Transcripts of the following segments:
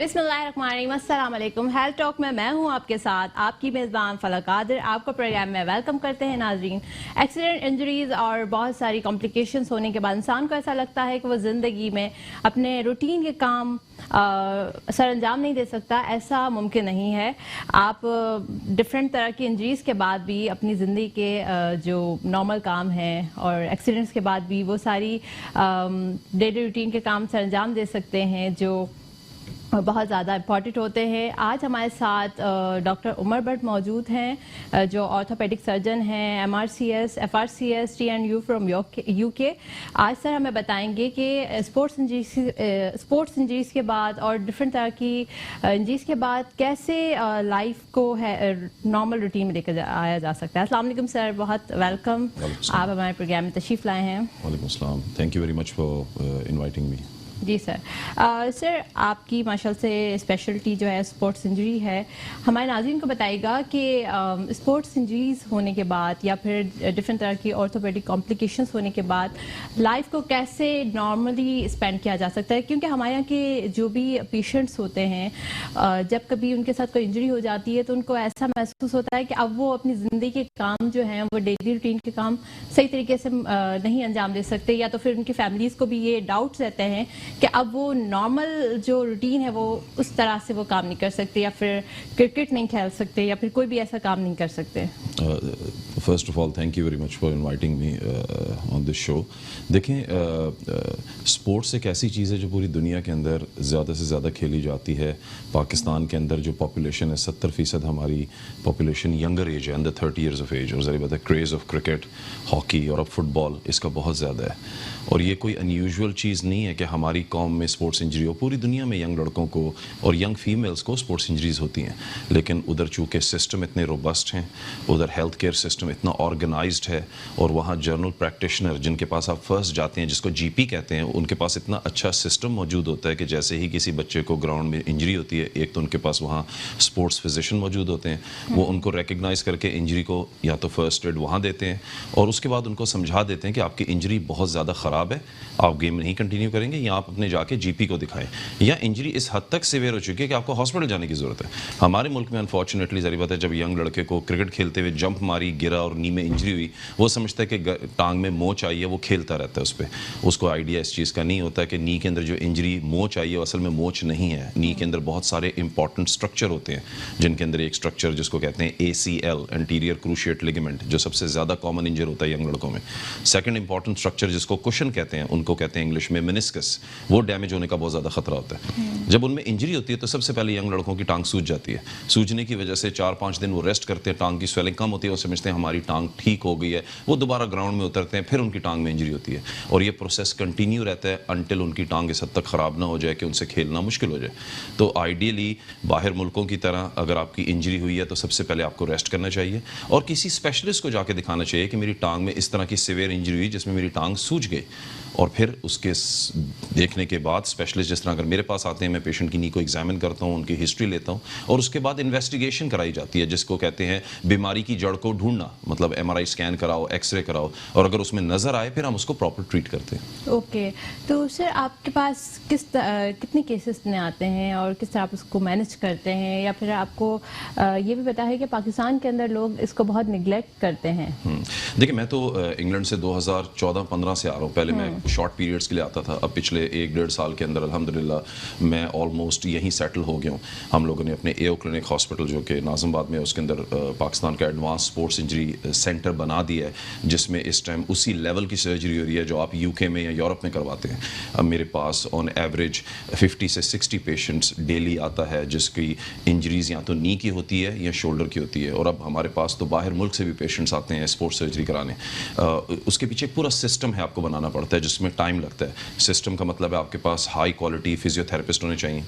बिस्मिल्लाहिर्रहमानिर्रहीम, अस्सलाम वालेकुम। हेल्थ टॉक में मैं हूं आपके साथ, आपकी मेज़बान फलक कादिर। आपको प्रोग्राम में वेलकम करते हैं नाज़रीन। एक्सीडेंट, इंजरीज और बहुत सारी कॉम्प्लिकेशंस होने के बाद इंसान को ऐसा लगता है कि वो ज़िंदगी में अपने रूटीन के काम सर अंजाम नहीं दे सकता। ऐसा मुमकिन नहीं है। आप डिफरेंट तरह की इंजरीज के बाद भी अपनी ज़िंदगी के जो नॉर्मल काम हैं और एक्सीडेंट्स के बाद भी वो सारी डेली रूटीन के काम सर अंजाम दे सकते हैं जो बहुत ज़्यादा इम्पॉर्टेंट होते हैं। आज हमारे साथ डॉक्टर उमर भट्ट मौजूद हैं जो ऑर्थोपेडिक सर्जन हैं, MRCS, FRCS, TNU from UK। आज सर हमें बताएंगे कि स्पोर्ट्स इंजरीज के बाद और डिफरेंट तरह की इंजरीज के बाद कैसे लाइफ को नॉर्मल रूटीन में लेकर आया जा सकता है। अस्सलाम वालेकुम सर, बहुत वेलकम, आप हमारे प्रोग्राम में तशरीफ़ लाए हैं। वालेकुम अस्सलाम, thank you very much for inviting me. जी सर। सर आपकी माशाल्लाह से स्पेशलिटी जो है स्पोर्ट्स इंजरी है। हमारे नाज़रीन को बताइएगा कि स्पोर्ट्स इंजरीज होने के बाद या फिर डिफरेंट तरह की ऑर्थोपेडिक कॉम्प्लिकेशंस होने के बाद लाइफ को कैसे नॉर्मली स्पेंड किया जा सकता है, क्योंकि हमारे यहाँ के जो भी पेशेंट्स होते हैं जब कभी उनके साथ कोई इंजरी हो जाती है तो उनको ऐसा महसूस होता है कि अब वो अपनी ज़िंदगी के काम जो हैं वो डेली रूटीन के काम सही तरीके से नहीं अंजाम दे सकते, या तो फिर उनकी फैमिलीज़ को भी ये डाउट्स रहते हैं कि अब वो नॉर्मल जो रूटीन है वो उस तरह से वो काम नहीं कर सकते, या फिर क्रिकेट नहीं खेल सकते, या फिर कोई भी ऐसा काम नहीं कर सकते। First of all thank you very much for inviting me on this show. देखें, स्पोर्ट्स एक ऐसी चीज़ है जो पूरी दुनिया के अंदर ज़्यादा से ज़्यादा खेली जाती है। पाकिस्तान के अंदर जो पॉपुलेशन है 70% हमारी पॉपुलेशन यंगर एज है, अंडर 30 ईयर्स ऑफ एज, और ज़रा बात है क्रेज़ ऑफ क्रिकेट, हॉकी और अब फुटबॉल इसका बहुत ज़्यादा है। और ये कोई अनयूजुअल चीज़ नहीं है कि हमारी कौम में स्पोर्ट्स इंजरी हो। पूरी दुनिया में यंग लड़कों को और यंग फीमेल्स को स्पोर्ट्स इंजरीज होती हैं, लेकिन उधर चूँकि सिस्टम इतने रोबस्ट हैं, उधर हेल्थ केयर सिस्टम इतना ऑर्गेनाइज्ड है, और वहाँ जर्नल प्रैक्टिशनर जिनके पास आप फर्स्ट जाते हैं, जिसको GP कहते हैं, उनके पास इतना अच्छा सिस्टम मौजूद होता है कि जैसे ही किसी बच्चे को ग्राउंड में इंजरी होती है, एक तो उनके पास वहाँ स्पोर्ट्स फिजिशियन मौजूद होते हैं, वो उनको रिकग्नाइज करके इंजरी को या तो फर्स्ट एड वहाँ देते हैं और उसके बाद उनको समझा देते हैं कि आपकी इंजरी बहुत ज़्यादा ख़राब है, आप गेम नहीं कंटिन्यू करेंगे, या आप अपने जाके GP को दिखाएं, या इंजरी इस हद तक सीवियर हो चुकी है कि आपको हॉस्पिटल जाने की ज़रूरत है। हमारे मुल्क में अनफॉर्चुनेटली ज़री बात है, जब यंग लड़के को क्रिकेट खेलते हुए जंप मारी, गिरा और नी में इंजरी हुई, वो समझता है कि टांग में मोच आई है, वो खेलता रहता है उस पर। उसको आइडिया इस चीज़ का नहीं होता है कि नी के अंदर जो इंजरी मोच आई है असल में मोच नहीं है। नी के अंदर बहुत सारे इंपॉर्टेंट स्ट्रक्चर होते हैं, जिनके अंदर एक स्ट्रक्चर जिसको कहते हैं ACL, एंटीरियर क्रूशिएट लिगामेंट, जो सबसे ज़्यादा कॉमन इंजर होता है यंग लड़कों में। सेकंड इंपॉर्टेंट स्ट्रक्चर जिसको कुशन कहते हैं, उनको कहते हैं इंग्लिश में मेनिस्कस, वो डैमेज होने का बहुत ज़्यादा खतरा होता है। जब उनमें इंजरी होती है तो सबसे पहले यंग लड़कों की टांग सूज जाती है। सूजने की वजह से 4-5 दिन वो रेस्ट करते हैं, टांग की स्वेलिंग कम होती है, वो समझते हैं हमारी टांग ठीक हो गई है, वो दोबारा ग्राउंड में उतरते हैं, फिर उनकी टांग में इंजरी होती है, और ये प्रोसेस कंटिन्यू रहता है अनटिल उनकी टांग इस हद तक ख़राब ना हो जाए कि उनसे खेलना मुश्किल हो जाए। तो आइडियली बाहर मुल्कों की तरह अगर आपकी इंजरी हुई है तो सबसे पहले आपको रेस्ट करना चाहिए और किसी स्पेशलिस्ट को जाके दिखाना चाहिए कि मेरी टांग में इस तरह की सीवियर इंजरी हुई जिसमें मेरी टांग सूज गई, और फिर उसके देखने के बाद स्पेशलिस्ट, जिस तरह अगर मेरे पास आते हैं, मैं पेशेंट की नी को एग्जामिन करता हूँ, उनकी हिस्ट्री लेता हूँ, और उसके बाद इन्वेस्टिगेशन कराई जाती है जिसको कहते हैं बीमारी की जड़ को ढूंढना, मतलब MRI स्कैन कराओ, एक्सरे कराओ, और अगर उसमें नज़र आए फिर हम उसको प्रॉपर ट्रीट करते हैं। ओके, तो सर आपके पास कितने केसेस में आते हैं और किस तरह आप उसको मैनेज करते हैं, या फिर आपको ये भी पता है कि पाकिस्तान के अंदर लोग इसको बहुत निगलेक्ट करते हैं? देखिए, मैं तो इंग्लैंड से 2014-15 से आ रहा हूँ। पहले मैं शॉर्ट पीरियड्स के लिए आता था, अब पिछले 1-1.5 साल के अंदर अल्हम्दुलिल्लाह मैं ऑलमोस्ट यहीं सेटल हो गया हूँ। हम लोगों ने अपने AO क्लिनिक हॉस्पिटल जो कि नाज़िमाबाद में, उसके अंदर पाकिस्तान का एडवांस स्पोर्ट्स इंजरी सेंटर बना दिया है, जिसमें इस टाइम उसी लेवल की सर्जरी हो रही है जो आप UK में या यूरोप में करवाते हैं। अब मेरे पास ऑन एवरेज 50 से 60 पेशेंट्स डेली आता है जिसकी इंजरीज या तो नी की होती है या शोल्डर की होती है, और अब हमारे पास तो बाहर मुल्क से भी पेशेंट्स आते हैं स्पोर्ट्स सर्जरी कराने। उसके पीछे एक पूरा सिस्टम है, आपको बनाना पड़ता है जिसमें टाइम लगता है। सिस्टम का मतलब है आपके पास हाई क्वालिटी फिजियोथेरेपिस्ट होने चाहिए,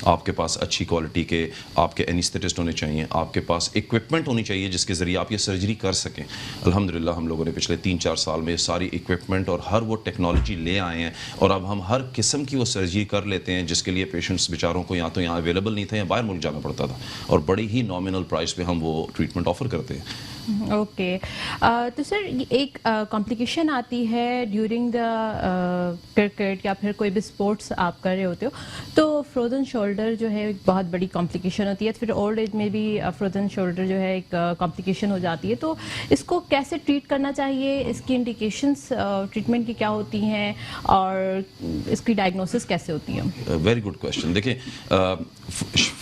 आपके पास अच्छी क्वालिटी के आपके एनेस्थेटिस्ट होने चाहिए, आपके पास इक्विपमेंट होनी चाहिए जिसके ज़रिए आप ये सर्जरी कर सकें। अल्हम्दुलिल्लाह हम लोगों ने पिछले 3-4 साल में सारी इक्विपमेंट और हर वो टेक्नोलॉजी ले आए हैं, और अब हम हर किस्म की वो सर्जरी कर लेते हैं जिसके लिए पेशेंट्स बेचारों को या तो यहाँ अवेलेबल नहीं था या बाहर मुल्क जाना पड़ता था, और बड़ी ही नॉमिनल प्राइस पे हम वो ट्रीटमेंट ऑफर करते हैं। ओके, तो सर एक कॉम्प्लिकेशन आती है ड्यूरिंग द क्रिकेट या फिर कोई भी स्पोर्ट्स आप कर रहे होते हो, तो फ्रोजन शोल्डर जो है एक बहुत बड़ी कॉम्प्लिकेशन होती है, फिर ओल्ड एज में भी फ्रोजन शोल्डर जो है एक कॉम्प्लिकेशन हो जाती है, तो इसको कैसे ट्रीट करना चाहिए, इसकी इंडिकेशंस ट्रीटमेंट की क्या होती हैं और इसकी डायग्नोसिस कैसे होती है? Very good question. देखिए,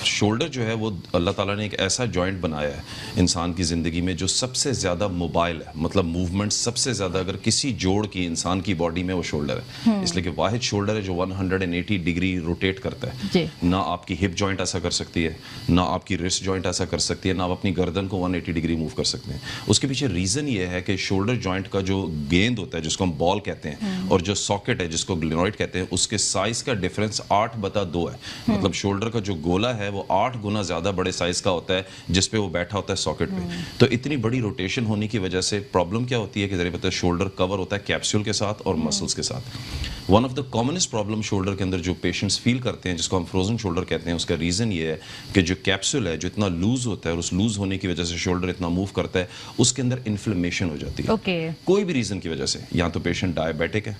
शोल्डर जो है वो अल्लाह ताला ने एक ऐसा जॉइंट बनाया है इंसान की ज़िंदगी में जो सबसे ज़्यादा मोबाइल है, मतलब मूवमेंट सबसे ज़्यादा अगर किसी जोड़ की इंसान की बॉडी में वो शोल्डर है, इसलिए कि वाहिद शोल्डर है जो 180 डिग्री रोटेट करता है। ना आपकी हिप जॉइंट ऐसा कर सकती है, ना आपकी रिस्ट जॉइंट ऐसा कर सकती है, ना आप अपनी गर्दन को 180 डिग्री मूव कर सकते हैं। उसके पीछे रीज़न ये है कि शोल्डर जॉइंट का जो गेंद होता है जिसको हम बॉल कहते हैं और जो सॉकेट है जिसको ग्लिनॉइड कहते हैं, उसके साइज का डिफरेंस 8/2 है। मतलब शोल्डर का जो गोला है वो 8 गुना ज़्यादा बड़े साइज का होता है जिस पे वो बैठा होता है सॉकेट पे। तो इतनी बड़ी रोटेशन होने की वजह से प्रॉब्लम क्या होती है कि जरिए पता है शोल्डर कवर होता है कैप्सूल के साथ और मसल्स के साथ। One of the commonest problem shoulder के अंदर जो पेशेंट्स फील करते हैं जिसको हम फ्रोजन शोल्डर कहते हैं, उसका रीज़न ये है कि जो कैप्सूल है जो इतना लूज होता है और उस लूज होने की वजह से शोल्डर इतना मूव करता है, उसके अंदर इन्फ्लेमेशन हो जाती है। कोई भी रीज़न की वजह से, या तो पेशेंट डायबिटिक है,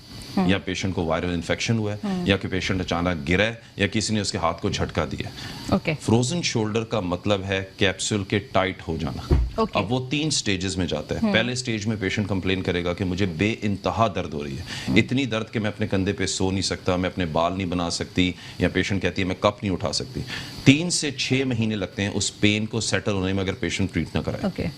या पेशेंट को वायरल इन्फेक्शन हुआ है, या कि पेशेंट अचानक गिरा है, या किसी ने उसके हाथ को झटका दिया। फ्रोजन शोल्डर का मतलब है कैप्सूल के टाइट हो जाना। अब वो 3 स्टेजेस में जाता है। पहले स्टेज में पेशेंट कंप्लेन करेगा कि मुझे बेइंतहा दर्द हो रही है, इतनी दर्द कि मैं अपने कंधे पे सो नहीं सकता, मैं अपने बाल नहीं बना सकती, या पेशेंट कहती है मैं कप नहीं उठा सकती। 3 से 6 महीने लगते हैं उस पेन को सेटल होने में अगर पेशेंट ट्रीट ना कराए।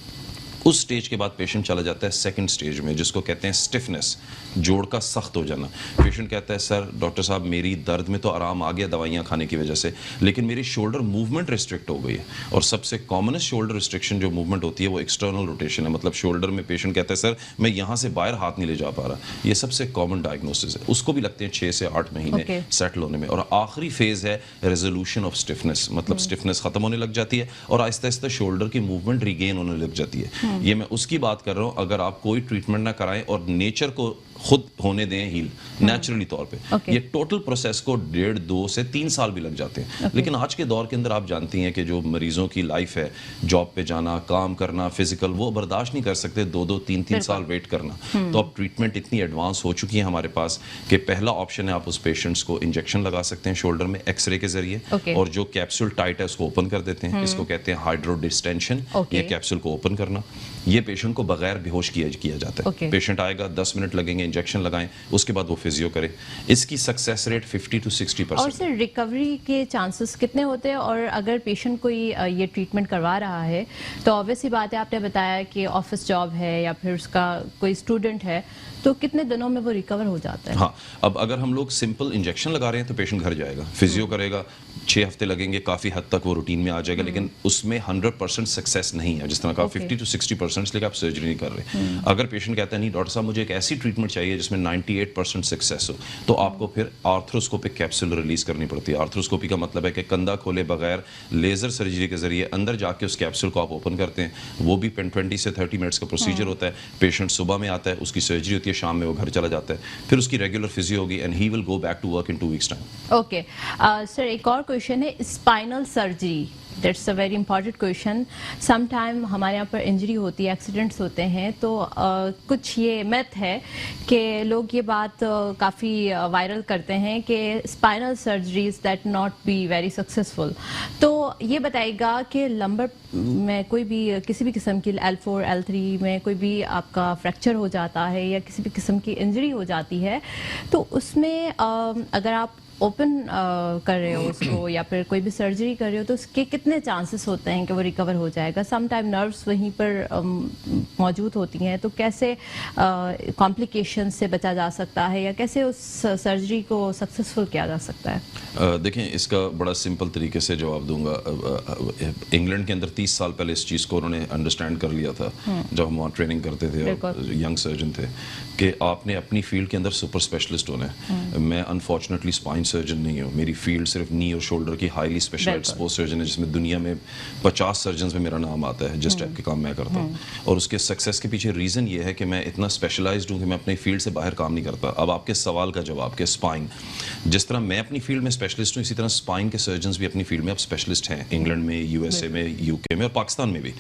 उस स्टेज के बाद पेशेंट चला जाता है सेकंड स्टेज में जिसको कहते हैं स्टिफनेस, जोड़ का सख्त हो जाना। पेशेंट कहता है सर डॉक्टर साहब मेरी दर्द में तो आराम आ गया दवाइयाँ खाने की वजह से, लेकिन मेरी शोल्डर मूवमेंट रिस्ट्रिक्ट हो गई है। और सबसे कॉमनेस्ट शोल्डर रिस्ट्रिक्शन जो मूवमेंट होती है वो एक्सटर्नल रोटेशन है। मतलब शोल्डर में पेशेंट कहता है सर मैं यहाँ से बाहर हाथ नहीं ले जा पा रहा। ये सबसे कॉमन डायग्नोसिस है। उसको भी लगते हैं 6 से 8 महीने सेटल होने में। और आखिरी फेज है रेजोल्यूशन ऑफ स्टिफनेस, मतलब स्टिफनेस खत्म होने लग जाती है और आहिस्ता आहिस्ता शोल्डर की मूवमेंट रिगेन होने लग जाती है। ये मैं उसकी बात कर रहा हूँ अगर आप कोई ट्रीटमेंट ना कराएं और नेचर को खुद होने दें हील नेचुरली तौर पे। ये टोटल प्रोसेस को 1.5, 2 से 3 साल भी लग जाते हैं। लेकिन आज के दौर के अंदर आप जानती हैं कि जो मरीजों की लाइफ है, जॉब पे जाना, काम करना, फिजिकल, वो बर्दाश्त नहीं कर सकते 2-2, 3-3 साल वेट करना। तो अब ट्रीटमेंट इतनी एडवांस हो चुकी है हमारे पास कि पहला ऑप्शन है आप उस पेशेंट्स को इंजेक्शन लगा सकते हैं शोल्डर में एक्सरे के जरिए, और जो कैप्सूल टाइट है उसको ओपन कर देते हैं। इसको कहते हैं हाइड्रोडिस्टेंशन, ये कैप्सूल को ओपन करना। ये पेशेंट को बगैर बेहोश किया जाता है। पेशेंट आएगा, 10 मिनट लगेंगे, इंजेक्शन लगाएं, उसके बाद वो फिजियो करे। इसकी सक्सेस रेट 50 to 60%। और सर रिकवरी के चांसेस कितने होते हैं? और अगर पेशेंट कोई ये ट्रीटमेंट करवा रहा है तो ऑब्वियस ही बात है, आपने बताया कि ऑफिस जॉब है या फिर उसका कोई स्टूडेंट है, तो कितने दिनों में वो रिकवर हो जाता है? हाँ, अब अगर हम लोग सिंपल इंजेक्शन लगा रहे हैं तो पेशेंट घर जाएगा, फिजियो करेगा, 6 हफ्ते लगेंगे, काफ़ी हद तक वो रूटीन में आ जाएगा। लेकिन उसमें 100% सक्सेस नहीं है। जिस तरह का 50 to 60% लेकर आप सर्जरी नहीं कर रहे। अगर पेशेंट कहता है नहीं डॉक्टर साहब मुझे एक ऐसी ट्रीटमेंट चाहिए जिसमें 98% सक्सेस हो, तो आपको फिर आर्थ्रोस्कोपिक कैप्सूल रिलीज करनी पड़ती है। आर्थ्रोस्कोपी का मतलब है कि कंधा खोले बगैर लेजर सर्जरी के जरिए अंदर जाके उस कैप्सूल को आप ओपन करते हैं। वो भी 20 से 30 मिनट्स का प्रोसीजर होता है। पेशेंट सुबह में आता है, उसकी सर्जरी होती है, शाम में वो घर चला जाता है, फिर उसकी रेगुलर फिजियो होगी and he will go back to work in 2 weeks time. Okay sir, एक और क्वेश्चन है spinal surgery. That's a very important question. Some time हमारे यहाँ पर इंजरी होती है, एक्सीडेंट्स होते हैं, तो कुछ ये मिथ है कि लोग ये बात काफ़ी वायरल करते हैं कि spinal surgeries that not be very successful. तो ये बताइएगा कि लंबर में कोई भी किसी भी किस्म की L4, L3 में कोई भी आपका फ्रैक्चर हो जाता है या किसी भी किस्म की इंजरी हो जाती है, तो उसमें अगर आप ओपन कर रहे हो उसको या फिर कोई भी सर्जरी कर रहे हो तो उसके कितने चांसेस होते हैं कि वो रिकवर हो जाएगा? सम टाइम नर्व्स वहीं पर मौजूद होती हैं, तो कैसे कॉम्प्लिकेशन से बचा जा सकता है या कैसे उस सर्जरी को सक्सेसफुल किया जा सकता है? देखें, इसका बड़ा सिंपल तरीके से जवाब दूंगा। इंग्लैंड के अंदर 30 साल पहले इस चीज़ को उन्होंने अंडरस्टैंड कर लिया था जब हम वहाँ ट्रेनिंग करते थे, यंग सर्जन थे, कि आपने अपनी फील्ड के अंदर सुपर स्पेशलिस्ट होना है। मैं अनफॉर्चुनेटली स्पाइन सर्जन नहीं हूँ। मेरी फील्ड सिर्फ नी और शोल्डर की हाईली स्पेशलाइज्ड स्पोर्ट्स सर्जन है, जिसमें दुनिया में 50 सर्जन में मेरा नाम आता है जिस टाइप के काम मैं करता हूँ। और उसके सक्सेस के पीछे रीज़न ये है कि मैं इतना स्पेशलाइज्ड हूँ कि मैं अपनी फील्ड से बाहर काम नहीं करता। अब आपके सवाल का जवाब कि स्पाइन, जिस तरह मैं अपनी फील्ड में स्पेशलिस्ट हूँ, इसी तरह स्पाइन के सर्जन भी अपनी फील्ड में अब स्पेशलिस्ट हैं, इंग्लैंड में, USA में, UK में और पाकिस्तान में भी।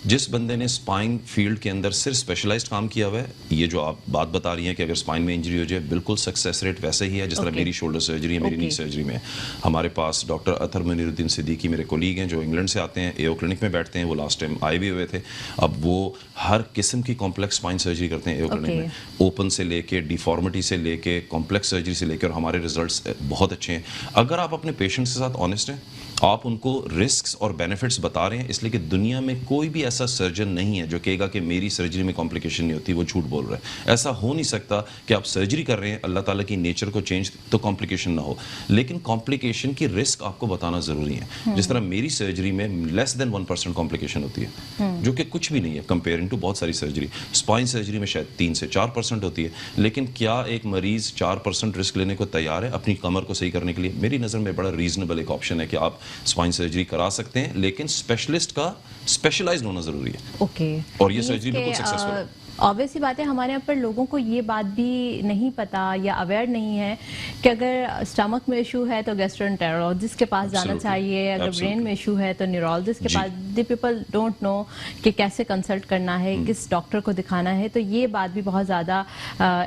जिस बंदे ने स्पाइन फील्ड के अंदर सिर्फ स्पेशलाइज्ड काम किया हुआ है, ये जो आप बात बता रही हैं कि अगर स्पाइन में इंजरी हो जाए, बिल्कुल सक्सेस रेट वैसे ही है जिस तरह मेरी शोल्डर सर्जरी सर्जरी मेरी नी सर्जरी में। हमारे पास डॉक्टर अतर मुनीरुद्दीन सिद्दीकी मेरे कोलीग हैं जो इंग्लैंड से आते हैं, एओ क्लिनिक में बैठते हैं, वो लास्ट टाइम आए भी हुए थे। अब वो हर किस्म की कॉम्प्लेक्स स्पाइन सर्जरी करते हैं एओ क्लिनिक में, ओपन से लेके डिफॉर्मिटी से लेके कॉम्प्लेक्स सर्जरी से लेके, और हमारे रिजल्ट्स बहुत अच्छे हैं। अगर आप अपने पेशेंट्स के साथ ऑनेस्ट हैं, आप उनको रिस्क्स और बेनिफिट्स बता रहे हैं, इसलिए कि दुनिया में कोई भी ऐसा सर्जन नहीं है जो कहेगा कि मेरी सर्जरी में कॉम्प्लिकेशन नहीं होती, वो झूठ बोल रहा है। ऐसा हो नहीं सकता कि आप सर्जरी कर रहे हैं, अल्लाह ताला की नेचर को चेंज तो कॉम्प्लिकेशन ना हो, लेकिन कॉम्प्लिकेशन की रिस्क आपको बताना ज़रूरी है। जिस तरह मेरी सर्जरी में लेस देन 1% कॉम्प्लिकेशन होती है, जो कि कुछ भी नहीं है कंपेयरिंग टू बहुत सारी सर्जरी। स्पाइन सर्जरी में शायद 3 से 4% होती है, लेकिन क्या एक मरीज़ 4% रिस्क लेने को तैयार है अपनी कमर को सही करने के लिए? मेरी नज़र में बड़ा रीजनेबल एक ऑप्शन है कि आप स्पाइन सर्जरी करा सकते हैं, लेकिन स्पेशलिस्ट का स्पेशलाइज्ड होना जरूरी है। ओके। और ये सर्जरी बिल्कुल सक्सेसफुल है। ऑब्वियसली बात है, हमारे यहाँ पर लोगों को ये बात भी नहीं पता या अवेयर नहीं है कि अगर स्टमक में इशू है तो गैस्ट्रोएंटेरोलॉजिस्ट के पास जाना चाहिए, अगर ब्रेन में इशू है तो न्यूरोलॉजिस्ट के पास। द पीपल डोंट नो कि कैसे कंसल्ट करना है, किस डॉक्टर को दिखाना है, तो ये बात भी बहुत ज़्यादा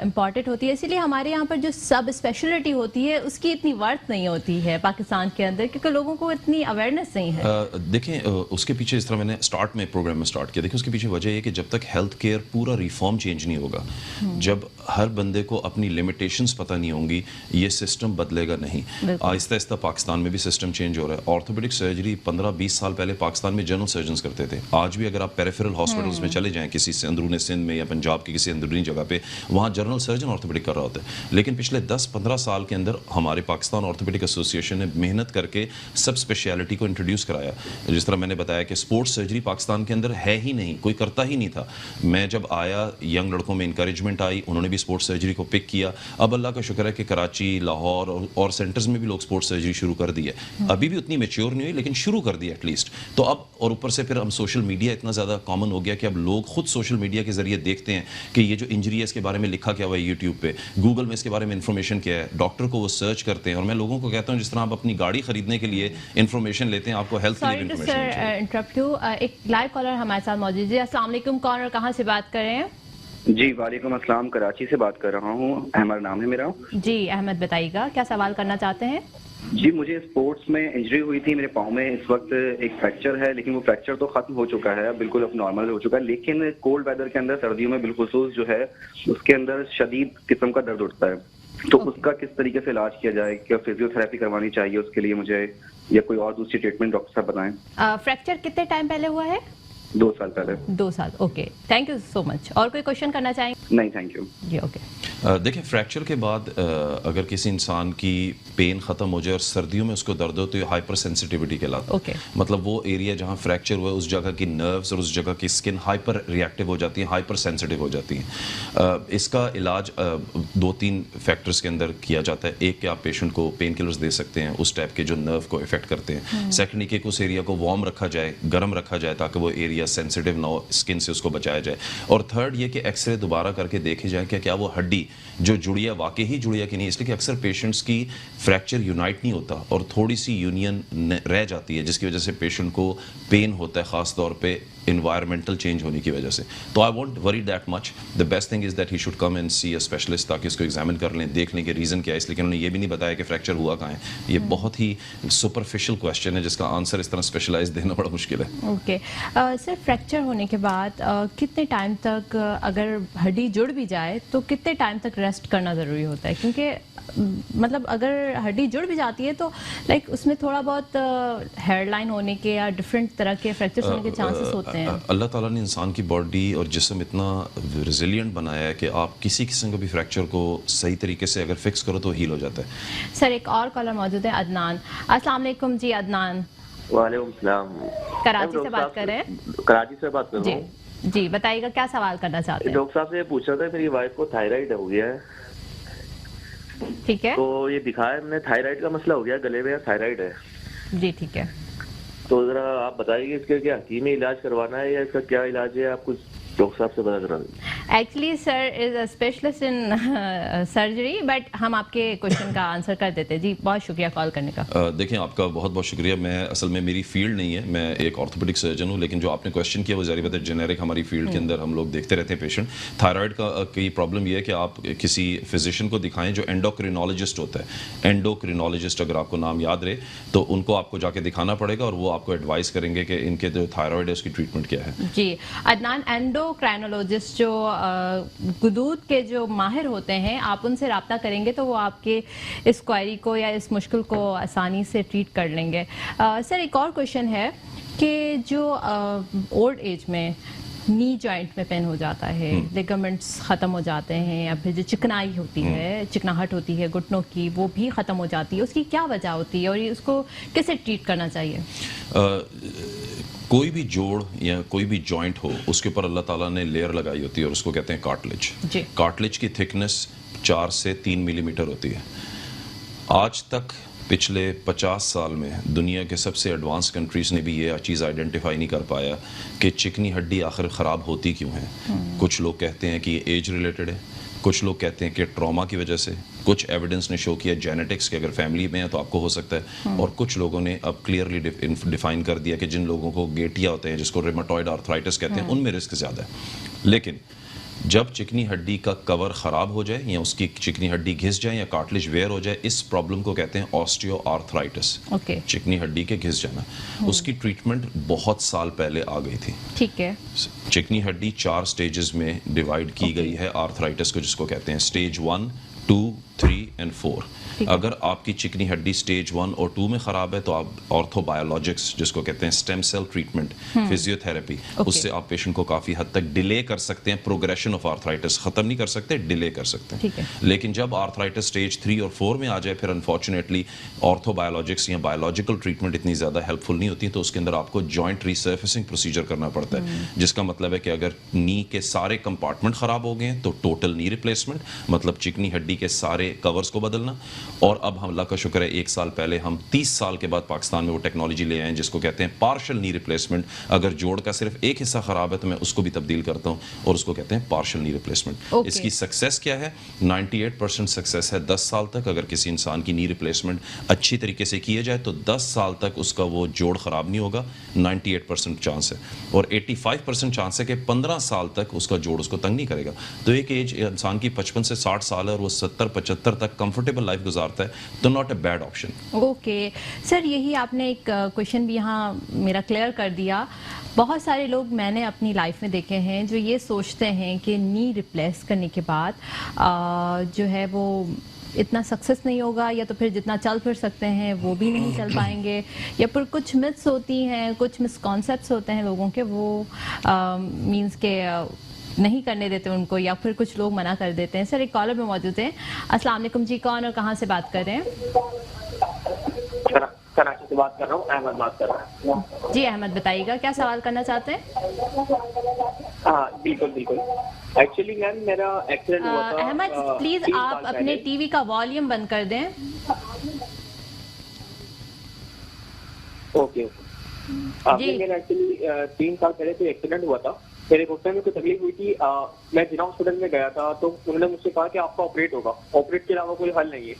इम्पॉर्टेंट होती है। इसीलिए हमारे यहाँ पर जो सब स्पेशलिटी होती है उसकी इतनी वर्थ नहीं होती है पाकिस्तान के अंदर, क्योंकि लोगों को इतनी अवेयरनेस नहीं है। देखें, उसके पीछे इस तरह मैंने स्टार्ट में प्रोग्राम में स्टार्ट किया, देखिए उसके पीछे वजह ये कि जब तक हेल्थ केयर पूरा रिफॉर्म चेंज नहीं होगा, जब हर बंदे को अपनी लिमिटेशंस पता नहीं होंगी, ये सिस्टम बदलेगा नहीं। आहिस्ता आहिस्ता पाकिस्तान में भी सिस्टम चेंज हो रहा है। ऑर्थोपेडिक सर्जरी 15-20 साल पहले पाकिस्तान में जनरल सर्जन्स करते थे। आज भी अगर आप पेरिफेरल हॉस्पिटल्स में चले जाएं, किसी से अंदरूनी सिंध में या पंजाब की किसी अंदरूनी जगह पे, वहाँ जनरल सर्जन ऑर्थोपेडिक कर रहा होता है। लेकिन पिछले 10-15 साल के अंदर हमारे पाकिस्तान ऑर्थोपेडिक एसोसिएशन ने मेहनत करके सब स्पेशलिटी को इंट्रोड्यूस कराया। जिस तरह मैंने बताया कि स्पोर्ट्स सर्जरी पाकिस्तान के अंदर है ही नहीं, कोई करता ही नहीं था। मैं जब आया, यंग लड़कों में इंकरेजमेंट आई, उन्होंने भी स्पोर्ट्स सर्जरी को पिक किया। अब अल्लाह का शुक्र है कि कराची, लाहौर और सेंटर्स में भी लोग स्पोर्ट्स सर्जरी शुरू कर दी है। अभी भी उतनी मैच्योर नहीं हुई, लेकिन शुरू कर दी एटलीस्ट। तो अब, और ऊपर से फिर हम सोशल मीडिया इतना ज़्यादा कॉमन हो गया कि अब लोग खुद सोशल मीडिया के जरिए देखते हैं कि ये जो इंजरी है इसके बारे में लिखा क्या हुआ है यूट्यूब पे, गूगल में इसके बारे में इन्फॉर्मेशन क्या है, डॉक्टर को वो सर्च करते हैं। और मैं लोगों को कहता हूँ, जिस तरह आप अपनी गाड़ी खरीदने के लिए इन्फॉर्मेशन लेते हैं, आपको हेल्थ के लिए इन्फॉर्मेशन। एक लाइव कॉलर हमारे साथ मौजूद है। अस्सलाम वालेकुम, कौन और कहाँ से बात कर रहे हैं? जी वालेकुम अस्सलाम, कराची से बात कर रहा हूँ, अहमद नाम है मेरा। जी अहमद, बताइएगा क्या सवाल करना चाहते हैं? जी, मुझे स्पोर्ट्स में इंजरी हुई थी मेरे पाँव में। इस वक्त एक फ्रैक्चर है, लेकिन वो फ्रैक्चर तो खत्म हो चुका है, बिल्कुल अब नॉर्मल हो चुका है। लेकिन कोल्ड वेदर के अंदर, सर्दियों में बिलखुसूस जो है, उसके अंदर शदीद किस्म का दर्द उठता है। तो उसका किस तरीके से इलाज किया जाए? क्या फिजियोथेरेपी करवानी चाहिए उसके लिए मुझे, या कोई और दूसरी ट्रीटमेंट डॉक्टर साहब बताएं। फ्रैक्चर कितने टाइम पहले हुआ है? 2 साल पहले। 2 साल, okay, thank you so much. और कोई क्वेश्चन करना चाहेंगे? नहीं, थैंक यू जी, ओके। देखिए, फ्रैक्चर के बाद अगर किसी इंसान की पेन ख़त्म हो जाए और सर्दियों में उसको दर्द हो, तो ये हाइपर सेंसिटिविटी कहलाता है। ओके। मतलब वो एरिया जहाँ फ्रैक्चर हुआ है, उस जगह की नर्व्स और उस जगह की स्किन हाइपर रिएक्टिव हो जाती है, हाइपर सेंसिटिव हो जाती हैं। इसका इलाज 2-3 फैक्टर्स के अंदर किया जाता है। एक कि आप पेशेंट को पेन किलर्स दे सकते हैं उस टाइप के जो नर्व को इफेक्ट करते हैं। सेकेंडली कि उस एरिया को वार्म रखा जाए, गर्म रखा जाए, ताकि वो एरिया सेंसिटिव ना हो, स्किन से उसको बचाया जाए। और थर्ड ये कि एक्सरे दोबारा करके देखे जाए कि क्या वो हड्डी जो जुड़ी है वाकई ही जुड़ी है कि नहीं। इसलिए कि अक्सर पेशेंट्स की फ्रैक्चर यूनाइट नहीं होता और थोड़ी सी यूनियन रह जाती है, जिसकी वजह से पेशेंट को पेन होता है, ख़ास तौर पे इन्वायरमेंटल चेंज होने की वजह से। तो I won't worry that much. The best thing is that he should come and see a specialist, ताकि इसको एग्जामिन कर लें, देख लें कि रीज़न क्या है। इसलिए उन्होंने ये भी नहीं बताया कि फ्रैक्चर हुआ कहाँ है। ये बहुत ही सुपरफिशियल क्वेश्चन है, जिसका आंसर इस तरह स्पेशलाइज देना बड़ा मुश्किल है। ओके सर, फ्रैक्चर होने के बाद कितने टाइम तक, अगर हड्डी जुड़ भी जाए तो कितने टाइम तक रेस्ट करना ज़रूरी होता है? क्योंकि मतलब अगर हड्डी जुड़ भी जाती है तो लाइक उसमें थोड़ा बहुत हेयरलाइन होने के या डिफरेंट तरह के फ्रैक्चर्स होने के चांसेस होते हैं। अल्लाह ताला ने इंसान की बॉडी और जिस्म इतना रिजिलियंट बनाया है कि आप किसी किस्म का भी फ्रैक्चर को सही तरीके से अगर फिक्स करो तो हील हो जाता है। सर, एक और कॉलर मौजूद है, अदनान। अस्सलाम वालेकुम जी अदनान। वालेकुम सलाम। कराची से बात कर रहे हैं? कराची से बात कर रहा हूँ जी, बताइएगा क्या सवाल करना चाहते हैं? डॉक्टर साहब से पूछ रहा था, मेरी वाइफ को थायराइड हो गया है। ठीक है, तो ये दिखाया हमने, थायराइड का मसला हो गया, गले में थायराइड है। जी ठीक है। तो जरा आप बताइए इसके क्या हकीमी इलाज करवाना है या इसका क्या इलाज है? आप कुछ डॉक्टर साहब से पता करा दें। Actually sir is a specialist in surgery, but हम आपके क्वेश्चन का आंसर कर देते हैं। जी बहुत शुक्रिया कॉल करने का। देखिए आपका बहुत बहुत शुक्रिया। मैं असल में मेरी फील्ड नहीं है, मैं एक ऑर्थोपेडिक सर्जन हूँ, लेकिन जो आपने क्वेश्चन किया वो ज़ाहिर बात है जेनेरिक हमारी फील्ड के अंदर हम लोग देखते रहते हैं पेशेंट। थायराइड की प्रॉब्लम ये है कि आप किसी फिजिशियन को दिखाएं जो एंडोक्रिनोलॉजिस्ट होता है। एंडोक्रिनोलॉजिस्ट अगर आपको नाम याद रहे तो उनको आपको जाके दिखाना पड़ेगा और वो आपको एडवाइस करेंगे कि इनके जो थायराइड है उसकी ट्रीटमेंट क्या है। जी अदनान, एंडोक्राइनोलॉजिस्ट जो गुदूद के जो माहिर होते हैं, आप उनसे रब्ता करेंगे तो वो आपके इस क्वेरी को या इस मुश्किल को आसानी से ट्रीट कर लेंगे। सर एक और क्वेश्चन है कि जो ओल्ड एज में नी जॉइंट में पेन हो जाता है, लिगामेंट्स ख़त्म हो जाते हैं, या फिर जो चिकनाई होती है, चिकनाहट होती है घुटनों की, वो भी ख़त्म हो जाती है, उसकी क्या वजह होती है और ये उसको कैसे ट्रीट करना चाहिए? कोई भी जोड़ या कोई भी जॉइंट हो उसके ऊपर अल्लाह ताला ने लेयर लगाई होती है और उसको कहते हैं कार्टिलेज। जी। कार्टिलेज की थिकनेस 4 से 3 मिलीमीटर होती है। आज तक पिछले 50 साल में दुनिया के सबसे एडवांस कंट्रीज़ ने भी ये चीज़ आइडेंटिफाई नहीं कर पाया कि चिकनी हड्डी आखिर ख़राब होती क्यों है। कुछ लोग कहते हैं कि ये एज रिलेटेड है, कुछ लोग कहते हैं कि ट्रॉमा की वजह से, कुछ एविडेंस ने शो किया जेनेटिक्स के अगर फैमिली में है तो आपको हो सकता है, और कुछ लोगों ने अब क्लियरली डिफाइन कर दिया कि जिन लोगों को गेटिया होते हैं जिसको रिमेटॉइड आर्थराइटिस कहते हैं उनमें रिस्क ज़्यादा है। लेकिन जब चिकनी हड्डी का कवर ख़राब हो जाए या उसकी चिकनी हड्डी घिस जाए या कार्टिलेज वेयर हो जाए, इस प्रॉब्लम को कहते हैं ऑस्टियो आर्थराइटिस। ओके। चिकनी हड्डी के घिस जाना, उसकी ट्रीटमेंट बहुत साल पहले आ गई थी। ठीक है। चिकनी हड्डी 4 स्टेजेस में डिवाइड की गई है आर्थराइटिस को, जिसको कहते हैं स्टेज 1, 2, 3 एंड 4। अगर आपकी चिकनी हड्डी स्टेज 1 और 2 में ख़राब है तो आप ऑर्थोबायोलॉजिक्स, जिसको कहते हैं स्टेम सेल ट्रीटमेंट, फिजियोथेरेपी, उससे आप पेशेंट को काफ़ी हद तक डिले कर सकते हैं। प्रोग्रेशन ऑफ आर्थराइटिस ख़त्म नहीं कर सकते, डिले कर सकते हैं। लेकिन जब आर्थराइटिस स्टेज 3 और 4 में आ जाए फिर अनफॉर्चुनेटली ऑर्थोबायोलॉजिक्स या बायोलॉजिकल ट्रीटमेंट इतनी ज़्यादा हेल्पफुल नहीं होती, तो उसके अंदर आपको जॉइंट रिसर्फेसिंग प्रोसीजर करना पड़ता है, जिसका मतलब है कि अगर नी के सारे कंपार्टमेंट ख़राब हो गए हैं तो टोटल नी रिप्लेसमेंट, मतलब चिकनी हड्डी के सारे कवर्स को बदलना। और अब हम अल्लाह का शुक्र है 1 साल पहले हम 30 साल के बाद पाकिस्तान में वो टेक्नोलॉजी ले आए हैं जिसको कहते हैं पार्शियल नी रिप्लेसमेंट। अगर जोड़ का सिर्फ एक हिस्सा ख़राब है तो मैं उसको भी तब्दील करता हूँ और उसको कहते हैं पार्शियल नी रिप्लेसमेंट। इसकी सक्सेस क्या है? 98% सक्सेस है 10 साल तक। अगर किसी इंसान की नी रिप्लेसमेंट अच्छी तरीके से किया जाए तो 10 साल तक उसका वो जोड़ ख़राब नहीं होगा, 98% चांस है। और 85% चांस है कि 15 साल तक उसका जोड़ उसको तंग नहीं करेगा। तो एक एज इंसान की 55 से 60 साल है और वो 70-75 तक कंफर्टेबल लाइफ गुजारता है, तो not a bad option. Okay sir, यही आपने एक क्वेश्चन भी यहाँ मेरा क्लियर कर दिया। बहुत सारे लोग मैंने अपनी लाइफ में देखे हैं जो ये सोचते हैं कि नी रिप्लेस करने के बाद जो है वो इतना सक्सेस नहीं होगा, या तो फिर जितना चल फिर सकते हैं वो भी नहीं चल पाएंगे, या फिर कुछ मिथ्स होती हैं, कुछ मिसकॉन्सेप्ट्स होते हैं लोगों के, वो मींस के नहीं करने देते उनको, या फिर कुछ लोग मना कर देते हैं। सर एक कॉलर में मौजूद है। अस्सलाम वालेकुम जी, कौन और कहाँ से बात कर रहे हैं? कराची से बात कर रहा हूँ, अहमद बात कर रहा हूँ। जी अहमद, बताइएगा क्या सवाल करना चाहते हैं? हाँ बिल्कुल बिल्कुल। एक्चुअली मैम मेरा एक्सीडेंट हुआ था। अहमद प्लीज आप अपने टीवी का वॉल्यूम बंद कर दें। Okay okay. मेरा एक्चुअली 3 साल पहले कोई एक्सीडेंट हुआ था, मेरे घुटने में कोई तकलीफ हुई थी। मैं जिला हॉस्पिटल में गया था तो उन्होंने मुझसे कहा कि आपका ऑपरेट होगा, ऑपरेट के अलावा कोई हल नहीं है।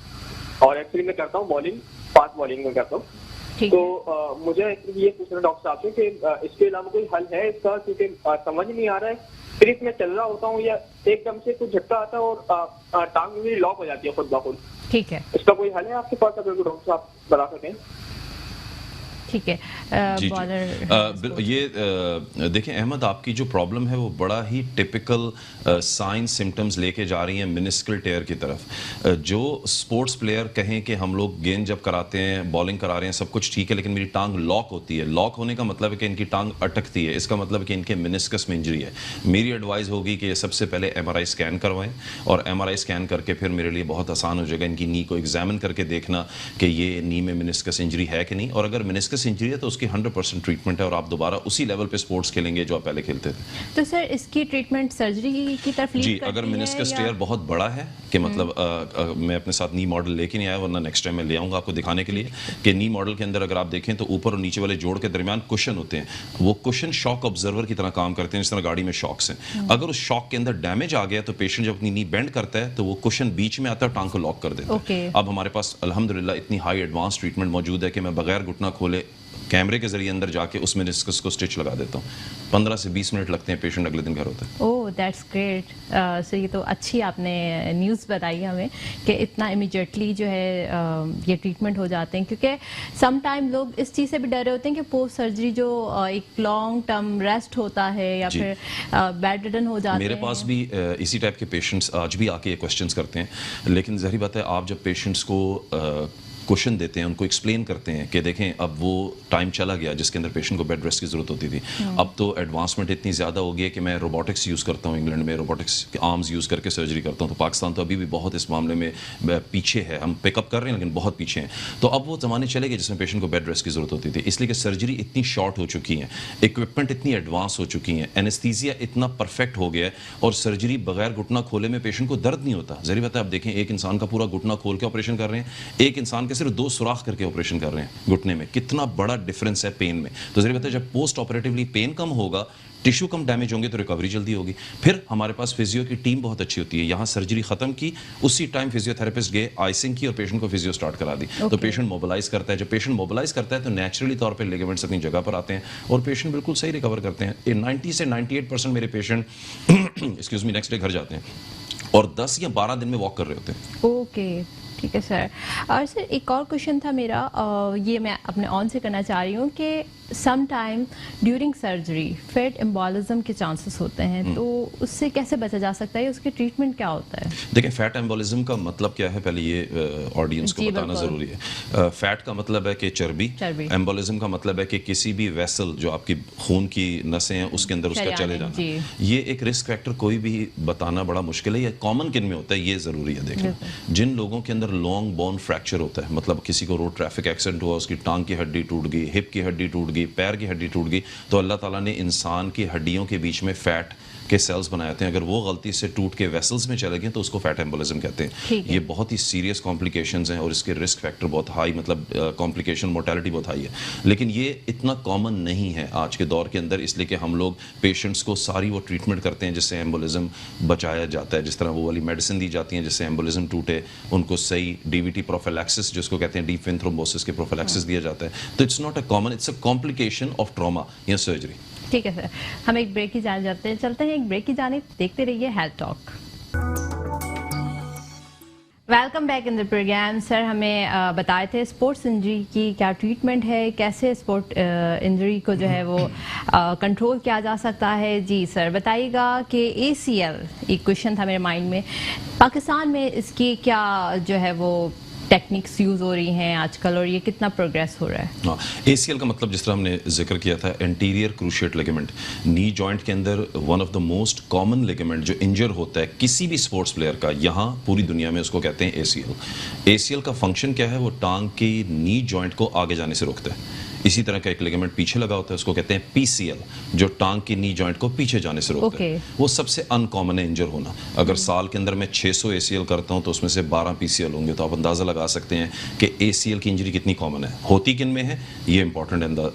और एक्चुअली मैं करता हूँ बॉलिंग, फास्ट बॉलिंग में करता हूँ। तो मुझे ये पूछना डॉक्टर साहब से कि इसके अलावा कोई हल है इसका, क्योंकि समझ नहीं आ रहा है। फिर मैं चल रहा होता हूँ या एकदम से कुछ झटका आता है और टांग मेरी लॉक हो जाती है खुद ब खुद। ठीक है, इसका कोई हल है आपके पास, अगर डॉक्टर साहब बता सकें? ठीक है। ये देखें अहमद, आपकी जो प्रॉब्लम है वो बड़ा ही टिपिकल साइन सिम्टम्स लेके जा रही हैं मिनिस्कल टेयर की तरफ। जो स्पोर्ट्स प्लेयर कहें कि हम लोग गेंद जब कराते हैं, बॉलिंग करा रहे हैं, सब कुछ ठीक है, लेकिन मेरी टांग लॉक होती है। लॉक होने का मतलब है कि इनकी टांग अटकती है, इसका मतलब है कि इनके मिनिस्कस में इंजरी है। मेरी एडवाइस होगी कि सबसे पहले MRI स्कैन करवाएं, और MRI स्कैन करके फिर मेरे लिए बहुत आसान हो जाएगा इनकी नी को एग्जामिन करके देखना कि ये नी में मिनिस्कस इंजरी है कि नहीं। और अगर मिनिस्कस मेनिस्कस इंजरी है तो उसकी 100% ट्रीटमेंट है और आप दोबारा उसी लेवल पे स्पोर्ट्स खेलेंगे जो आप पहले खेलते थे। तो सर इसकी ट्रीटमेंट सर्जरी की तरफ लीड जी, करती अगर है मेनिस्कस या- टेयर बहुत बड़ा है कि मतलब मैं अपने साथ नी मॉडल लेके नहीं आया, वरना नेक्स्ट टाइम मैं ले आऊंगा आपको दिखाने के लिए कि नी मॉडल के अंदर अगर आप देखें तो ऊपर और नीचे वाले जोड़ के दरमियान कुशन होते हैं, वो कुशन शॉक ऑब्जर्वर की तरह काम करते हैं, जिस तरह गाड़ी में शॉक्स हैं। अगर उस शॉक के अंदर डैमेज आ गया तो पेशेंट जब अपनी नी बेंड करता है तो वो कुशन बीच में आता है, टांग को लॉक कर देता Okay. है। अब हमारे पास अल्हम्दुलिल्लाह इतनी हाई एडवांस ट्रीटमेंट मौजूद है कि मैं बगैर घुटना खोले कैमरे के जरिए अंदर जाके उस मेनिस्कस को स्टिच लगा देता हूँ। 15 से 20 मिनट लगते हैं, पेशेंट अगले दिन घर होता है। Oh that's great. सो ये तो अच्छी आपने न्यूज़ बताई हमें कि इतना इमीडिएटली जो है ये ट्रीटमेंट हो जाते हैं, क्योंकि सम टाइम लोग इस चीज़ से भी डरे होते हैं कि पोस्ट सर्जरी जो एक लॉन्ग टर्म रेस्ट होता है या जी। फिर बेड रिडन हो जाते हैं। मेरे पास भी इसी टाइप के पेशेंट्स आज भी आके ये क्वेश्चंस करते हैं, लेकिन ज़ाहिर बात है आप जब पेशेंट्स को क्वेश्चन देते हैं, उनको एक्सप्लेन करते हैं कि देखें अब वो टाइम चला गया जिसके अंदर पेशेंट को बेड रेस्ट की ज़रूरत होती थी। अब तो एडवांसमेंट इतनी ज़्यादा हो गई है कि मैं रोबोटिक्स यूज़ करता हूँ, इंग्लैंड में रोबोटिक्स के आर्म्स यूज़ करके सर्जरी करता हूँ। तो पाकिस्तान तो अभी भी बहुत इस मामले में पीछे है, हम पिकअप कर रहे हैं लेकिन बहुत पीछे हैं। तो अब वो ज़माने चले गए जिसमें पेशेंट को बेड रेस्ट की ज़रूरत होती थी, इसलिए कि सर्जरी इतनी शॉर्ट हो चुकी है, इक्विपमेंट इतनी एडवांस हो चुकी है, एनेस्थीसिया इतना परफेक्ट हो गया है और सर्जरी बगैर घुटना खोले में पेशेंट को दर्द नहीं होता। ज़रूरी बात है, आप देखें एक इंसान का पूरा घुटना खोल के ऑपरेशन कर रहे हैं, एक इंसान के सिर्फ 2 सुराख करके ऑपरेशन कर रहे हैं घुटने में, कितना बड़ा डिफरेंस है पेन में। तो ज़रूरी बात है जब पोस्ट ऑपरेटिवली पेन कम होगा, टिश्यू कम डैमेज होंगे तो रिकवरी जल्दी होगी। फिर हमारे पास फिजियो की टीम बहुत अच्छी होती है, यहाँ सर्जरी खत्म की उसी टाइम फिजियोथेरेपिस्ट गए, आइसिंग की और पेशेंट को फिजियो स्टार्ट करा दी। तो पेशेंट मोबिलाइज करता है, जब पेशेंट मोबिलाइज करता है तो नेचुरली तौर पे लिगामेंट्स अपनी जगह पर आते हैं और पेशेंट बिल्कुल सही रिकवर करते हैं। 90 से 98% मेरे patient excuse me next day घर जाते हैं और 10 या 12 दिन में वॉक कर रहे होते हैं। ओके ठीक है सर। और सर एक और क्वेश्चन था मेरा, ये मैं अपने ऑन से करना चाह रही हूँ कि some time during surgery fat embolism के चांसेस होते हैं, तो उससे कैसे बचा जा सकता है, उसके ट्रीटमेंट क्या होता है? देखिए फैट एम्बोलिज्म का मतलब क्या है, पहले ये ऑडियंस को जी, बताना बिल्कुल। ज़रूरी है। फैट का मतलब है कि चर्बी, चर्बी। एम्बोलिज्म का मतलब है कि किसी भी वेसल जो आपकी खून की नसें हैं उसके अंदर उसका शरियाने, चले जाना। जी। ये एक रिस्क फैक्टर कोई भी बताना बड़ा मुश्किल है, ये कॉमन किन में होता है ये ज़रूरी है। देखिए जिन लोगों के अंदर लॉन्ग बोन फ्रैक्चर होता है, मतलब किसी को रोड ट्रैफिक एक्सीडेंट हुआ, उसकी टांग की हड्डी टूट गई, हिप की हड्डी टूट गई, पैर की हड्डी टूट गई, तो अल्लाह ताला ने इंसान की हड्डियों के बीच में फैट के सेल्स बनाए थे, अगर वो गलती से टूट के वेसल्स में चले गए तो उसको फैट एम्बोलिज्म कहते हैं। ठीक है। ये बहुत ही सीरियस कॉम्प्लिकेशंस हैं और इसके रिस्क फैक्टर बहुत हाई, मतलब कॉम्प्लिकेशन मोर्टेलिटी बहुत हाई है, लेकिन ये इतना कॉमन नहीं है आज के दौर के अंदर, इसलिए कि हम लोग पेशेंट्स को सारी वो ट्रीटमेंट करते हैं जिससे एम्बोलिज्म बचाया जाता है। जिस तरह वो वाली मेडिसिन दी जाती हैं जिससे एम्बोलिज्म टूटे, उनको सही डीवीटी प्रोफिलैक्सिस जिसको कहते हैं डीप वेन थ्रोम्बोसिस के प्रोफिलैक्सिस दिया जाता है। तो it's not a common, it's a complication of trauma या सर्जरी। ठीक है सर, हम एक ब्रेक की जाने जाते हैं, चलते हैं एक ब्रेक की जाने, देखते रहिए health talk. Welcome back in the programme. सर हमें बताए थे स्पोर्ट्स इंजरी की क्या ट्रीटमेंट है, कैसे स्पोर्ट इंजरी को जो है वो कंट्रोल किया जा सकता है। जी सर बताइएगा कि ACL एक क्वेश्चन था मेरे माइंड में, पाकिस्तान में इसकी क्या जो है वो टेक्निक्स यूज हो रही हैं आजकल और ये कितना प्रोग्रेस हो रहा है? हाँ, ACL का मतलब जिस तरह हमने जिक्र किया था, anterior cruciate ligament, knee joint के अंदर one of the most common ligament जो इंजर होता है किसी भी स्पोर्ट्स प्लेयर का, यहाँ पूरी दुनिया में उसको कहते हैं ACL। ACL का फंक्शन क्या है, वो टांग की नी जॉइंट को आगे जाने से रोकता है। इसी तरह का एक लिगामेंट पीछे लगा होता है, उसको कहते हैं PCL, जो टांग की नी जॉइंट को पीछे जाने से रोकता है। वो सबसे अनकॉमन है इंजर होना। अगर साल के अंदर मैं 600 ACL करता हूं तो उसमें से 12 PCL होंगे, तो आप अंदाजा लगा सकते हैं कि ACL की इंजरी कितनी कॉमन है। होती किन में है ये इंपॉर्टेंट है।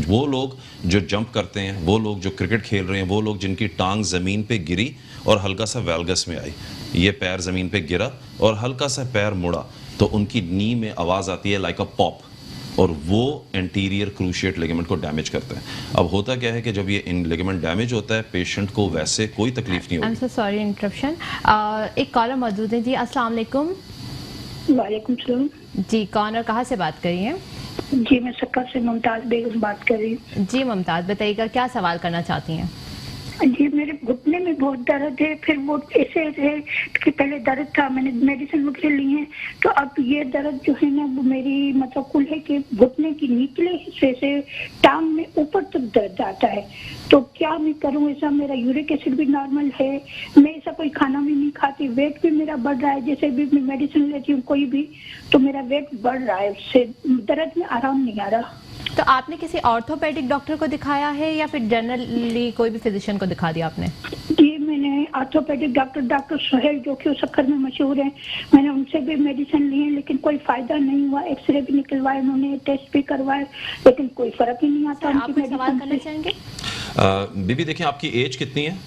वो लोग जो जंप करते हैं, वो लोग जो क्रिकेट खेल रहे हैं, वो लोग जिनकी टांग जमीन पे गिरी और हल्का सा वैल्गस में आई, ये पैर जमीन पे गिरा और हल्का सा पैर मुड़ा, तो उनकी नी में आवाज आती है लाइक अ पॉप, और वो एंटीरियर क्रूशिएट लिगामेंट को डैमेज करता है। अब होता क्या है कि जब ये लिगामेंट डैमेज होता है, पेशेंट को वैसे कोई तकलीफ नहीं आई एम होती। So sorry interruption. एक कॉलर मौजूद है जी, अस्सलाम वालेकुम। वालेकुम सलाम। जी कौन और कहाँ से बात कर रही हैं? जी मैं सक्का से मुमताज बेगम बात कर रही हूँ। जी मुमताज बताइएगा क्या सवाल करना चाहती हैं? जी मेरे घुटने में बहुत दर्द है, फिर वो ऐसे है कि पहले दर्द था, मैंने मेडिसिन वगैरह ली है, तो अब ये दर्द जो है ना वो मेरी मतलब कुल है कि घुटने की निचले हिस्से से टांग में ऊपर तक दर्द आता है, तो क्या मैं करूँ? ऐसा मेरा यूरिक एसिड भी नॉर्मल है, मैं ऐसा कोई खाना भी नहीं खाती, वेट भी मेरा बढ़ रहा है, जैसे भी मैं मेडिसिन लेती हूँ कोई भी, तो मेरा वेट बढ़ रहा है, उससे दर्द में आराम नहीं आ रहा। तो आपने किसी ऑर्थोपेडिक डॉक्टर को दिखाया है या फिर जनरली कोई भी फिजिशियन को दिखा दिया आपने? जी मैंने ऑर्थोपेडिक डॉक्टर सोहेल जो कि सक्कर में मशहूर है, मैंने उनसे भी मेडिसिन ली है लेकिन कोई फायदा नहीं हुआ। एक्सरे भी निकलवाए उन्होंने, टेस्ट भी करवाए, लेकिन कोई फर्क ही नहीं आता। आप कोई सवाल करना चाहेंगे? बीबी देखिए, आपकी एज कितनी है?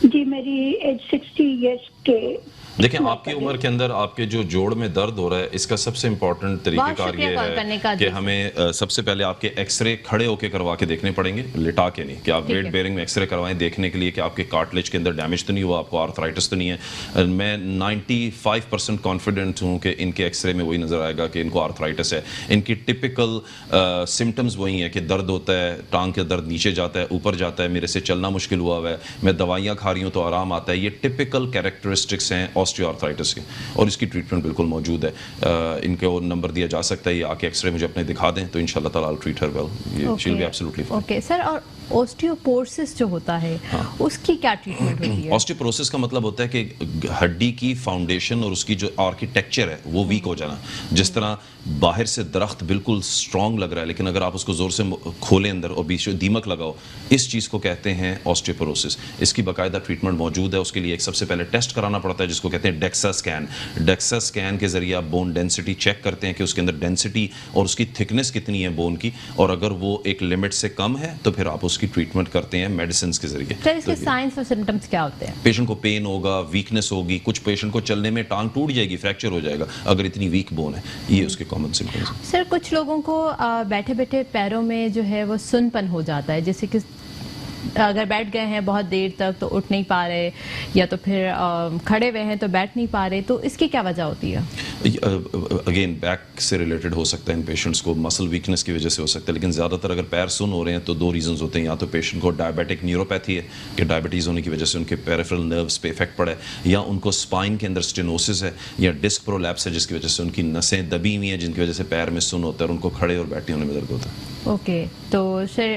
जी मेरी एज 60 ईयर्स के। देखिए, आपकी उम्र के अंदर आपके जो जोड़ में दर्द हो रहा है, इसका सबसे इम्पोर्टेंट तरीक़ेकार ये है कि हमें सबसे पहले आपके एक्सरे खड़े होकर करवा के देखने पड़ेंगे, लिटा के नहीं, कि आप वेट बेयरिंग में एक्सरे करवाएं देखने के लिए कि आपके कार्टिलेज के अंदर डैमेज तो नहीं हुआ, आपको आर्थराइटिस तो नहीं है। मैं 95% कॉन्फिडेंट हूँ कि इनके एक्सरे में वही नज़र आएगा कि इनको आर्थराइटिस है। इनकी टिपिकल सिम्टम्स वही हैं कि दर्द होता है, टांग का दर्द नीचे जाता है, ऊपर जाता है, मेरे से चलना मुश्किल हुआ हुआ है, मैं दवाइयाँ खा रही हूँ तो आराम आता है। ये टिपिकल कैरेक्टरिस्टिक्स हैं ऑस्टियोआर्थराइटिस के, और इसकी ट्रीटमेंट बिल्कुल मौजूद है। इनको नंबर दिया जा सकता है, ये आके एक्सरे मुझे अपने दिखा दें तो इंशाल्लाह ताला I will treat her well. She will be absolutely fine. Okay sir, और ऑस्टियोपोरोसिस जो होता है उसकी क्या ट्रीटमेंट होती है? ऑस्टियोपोरोसिस का मतलब होता है कि हड्डी की फाउंडेशन और उसकी जो आर्किटेक्चर है वो वीक हो जाना। जिस तरह बाहर से दरख्त बिल्कुल स्ट्रॉन्ग लग रहा है लेकिन अगर आप उसको जोर से खोलें अंदर और बीच में दीमक लगाओ, इस चीज़ को कहते हैं ऑस्टियोपोरोसिस। इसकी बाकायदा ट्रीटमेंट मौजूद है। उसके लिए एक सबसे पहले टेस्ट कराना पड़ता है जिसको कहते हैं डेक्सा स्कैन। डेक्सा स्कैन के जरिए आप बोन डेंसिटी चेक करते हैं कि उसके अंदर डेंसिटी और उसकी थिकनेस कितनी है बोन की, और अगर वो एक लिमिट से कम है तो फिर आप उसकी ट्रीटमेंट करते हैं मेडिसिन के जरिए। सर इसके साइंस और सिम्टम्स क्या होते हैं? पेशेंट को पेन होगा, वीकनेस होगी, कुछ पेशेंट को चलने में टांग टूट जाएगी, फ्रैक्चर हो जाएगा अगर इतनी वीक बोन है। ये उसके कॉमन सिम्टम्स हैं। सर कुछ लोगों को बैठे बैठे पैरों में जो है वो सुनपन हो जाता है, जैसे कि अगर बैठ गए हैं बहुत देर तक तो उठ नहीं पा रहे, या तो फिर खड़े हुए हैं तो बैठ नहीं पा रहे, तो इसकी क्या वजह होती है? अगेन बैक से रिलेटेड हो सकता है, इन पेशेंट्स को मसल वीकनेस की वजह से हो सकता है, लेकिन ज़्यादातर अगर पैर सुन हो रहे हैं तो दो रीजंस होते हैं। या तो पेशेंट को डायबिटिक न्यूरोपैथी है कि डायबिटीज़ होने की वजह से उनके पेरिफेरल नर्व्स पे इफेक्ट पड़ा है, या उनको स्पाइन के अंदर स्टेनोसिस है, या डिस्क प्रोलैप्स है जिसकी वजह से उनकी नसें दबी हुई हैं जिनकी वजह से पैर में सुन होता है और उनको खड़े और बैठे होने में दर्द होता है। ओके तो सर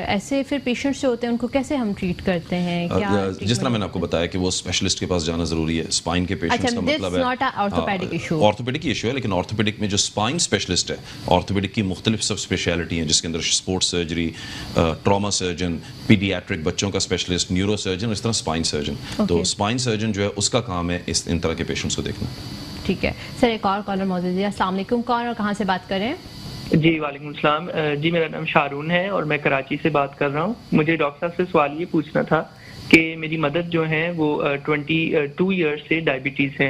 ऐसे फिर पेशेंट्स जो होते हैं उनको कैसे हम ट्रीट करते हैं? क्या जिस तरह मैंने आपको बताया कि वो स्पेशलिस्ट के पास जाना जरूरी है। स्पाइन के पेशेंट्स का मतलब है ऑर्थोपेडिक इशू, ऑर्थोपेडिक इशू है, लेकिन ऑर्थोपेडिक में जो स्पाइन स्पेशलिस्ट है, ऑर्थोपेडिक की मुख्तलिफ सब स्पेशलिटी हैं जिसके अंदर sports surgery, trauma surgeon, paediatric बच्चों का स्पेशलिस्ट, न्यूरो सर्जन, इस तरह स्पाइन सर्जन। तो स्पाइन सर्जन जो है उसका काम है इन तरह के पेशेंट्स को देखना। ठीक है सर, एक और कॉलर मौजूद है। अस्सलाम वालेकुम, कौन और कहाँ से बात कर रहे हैं? जी वालेकुम सलाम जी, मेरा नाम शारून है और मैं कराची से बात कर रहा हूँ। मुझे डॉक्टर साहब से सवाल ये पूछना था कि मेरी मदर जो है वो 22 ईयर्स से डायबिटीज़ है,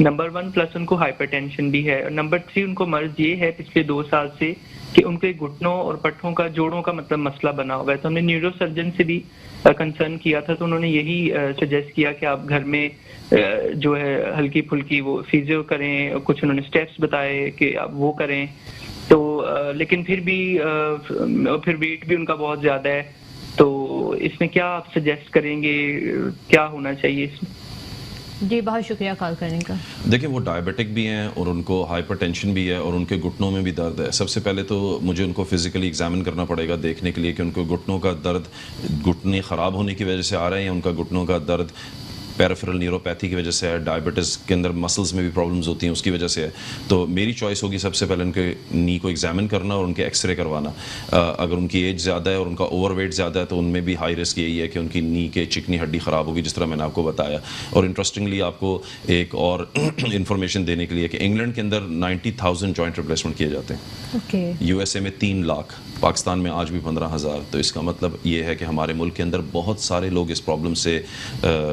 नंबर 1 प्लस उनको हाइपरटेंशन भी है, और नंबर 3 उनको मर्ज ये है पिछले 2 साल से कि उनके घुटनों और पट्टों का, जोड़ों का मतलब मसला बना हुआ है। तो हमने न्यूरो सर्जन से भी कंसर्न किया था, तो उन्होंने यही सजेस्ट किया कि आप घर में जो है हल्की फुल्की वो फिजियो करें, कुछ उन्होंने स्टेप्स बताए कि आप वो करें। तो लेकिन फिर वेट भी उनका बहुत ज्यादा है, तो इसमें क्या आप सजेस्ट करेंगे, क्या होना चाहिए इसमें? जी बहुत शुक्रिया कॉल करने का। देखिए वो डायबिटिक भी हैं और उनको हाइपरटेंशन भी है और उनके घुटनों में भी दर्द है। सबसे पहले तो मुझे उनको फिजिकली एग्जामिन करना पड़ेगा देखने के लिए कि उनको घुटनों का दर्द घुटने ख़राब होने की वजह से आ रहे हैं या उनका घुटनों का दर्द पेरिफेरल न्यूरोपैथी की वजह से है, डायबिटीज़ के अंदर मसल्स में भी प्रॉब्लम्स होती हैं उसकी वजह से है। तो मेरी चॉइस होगी सबसे पहले उनके नी को एग्जामिन करना और उनके एक्सरे करवाना। अगर उनकी एज ज़्यादा है और उनका ओवरवेट ज़्यादा है तो उनमें भी हाई रिस्क यही है कि उनकी नी के चिकनी हड्डी ख़राब होगी, जिस तरह मैंने आपको बताया। और इंटरेस्टिंगली आपको एक और इन्फॉर्मेशन देने के लिए कि इंग्लैंड के अंदर 90,000 जॉइंट रिप्लेसमेंट किए जाते हैं, यूएसए में 3 लाख, पाकिस्तान में आज भी 15,000। तो इसका मतलब ये है कि हमारे मुल्क के अंदर बहुत सारे लोग इस प्रॉब्लम से